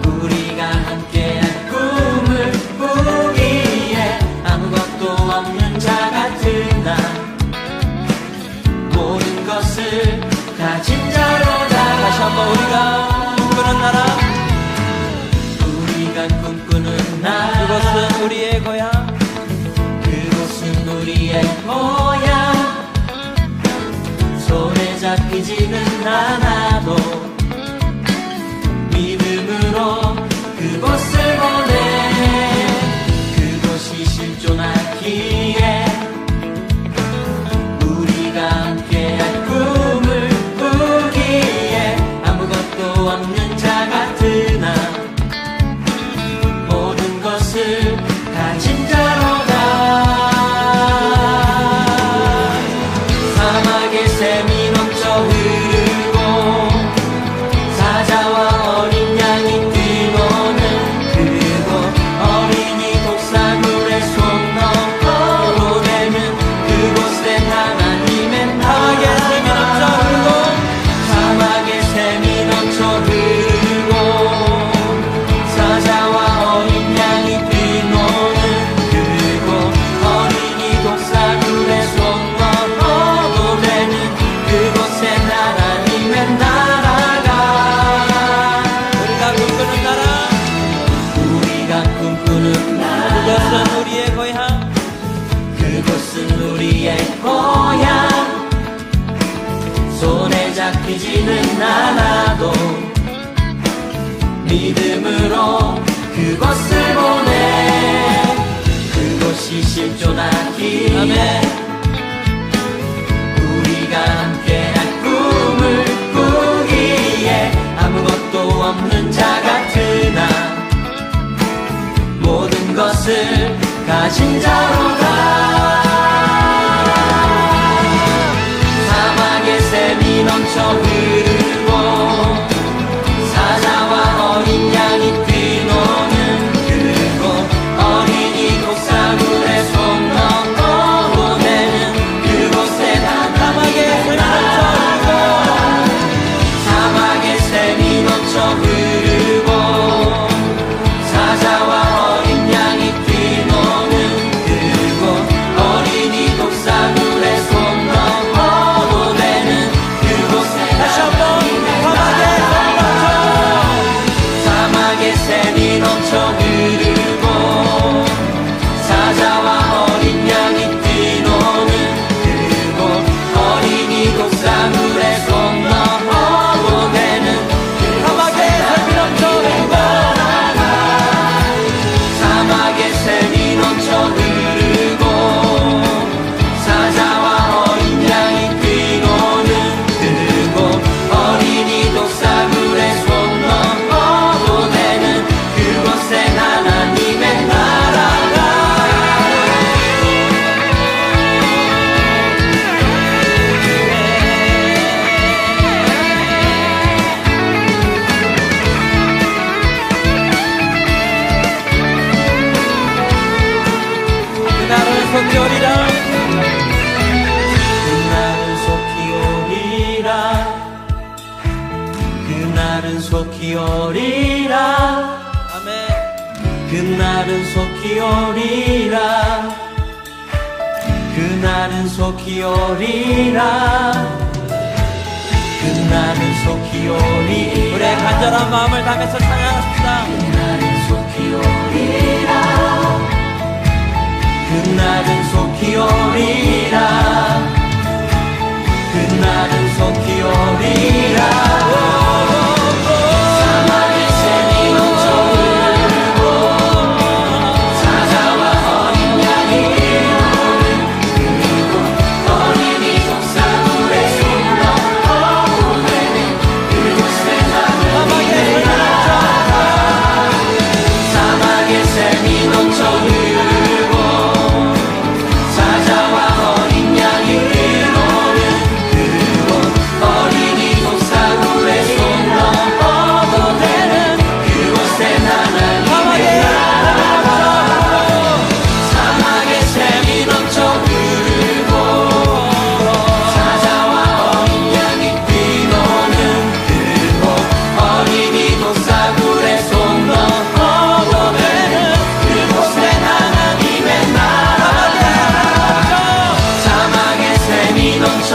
우리가 함께한 꿈을 꾸기에 아무것도 없는 자 같은 나, 모든 것을 가진 자로다. 다시 한번 우리가 꿈꾸는 나라, 우리가 꿈꾸는 나라, 그것은 우리의 고향, 그곳은 우리의 고향. 손에 잡히지는 않아도 믿음으로 그곳을 보내. 그곳이 실존하기에 우리가 함께한 꿈을 꾸기에 아무것도 없는 자 같은 나, 모든 것을 가진 자로다. 사막의 샘이 넘쳐 흐르고 사자와 어린 양이 뛰노는 그곳, 어린이 독사물에 손 넣고 되는 그곳에 하나님의 사막의 샘이 넘쳐 흐르고 사자와 어린 양이 뛰노는 그곳, 어린이 독사물에 손 넣어도 되는 그곳에 하나님의 나라가. 우리가 꿈꾸는 나라, 우리가 꿈꾸는 나라, 그것은 우리의 고향, 그곳은 우리의 고향. 손에 잡히지는 않아도 믿음으로 그곳을 보내. 그곳이 실존하기에 아멘. 우리가 함께한 꿈을 꾸기에 아무것도 없는 자 같은 나, 모든 것을 가진 자로다. 속히 오리라 아멘. 그날은 속히 오리라 그날은 속히 오리라 그날은 속히 오리라 우리의 간절한 마음을 담아서 찬양합시다. 그날은 속히 오리라 그날은 속히 오리라 그날은 속히 오리라 사막의 샘이 넘쳐 흐르고 사자와 어린 양이 노는 그곳 어린이 독사물의 손 넘어오는 그곳에 나는 사막의 샘이 넘쳐 흐르고 사자와 어린 양이 노는 그곳 어린이 독사물의 손 넘어도 되는 그곳에 하나님의 나라 사막의 샘이 넘쳐 흐르고 사자와 어린 양이 뛰노는 그곳 어린이 독사물의 손 넘어도 되는 그곳에 하나님의 나라 사막의 샘이 넘쳐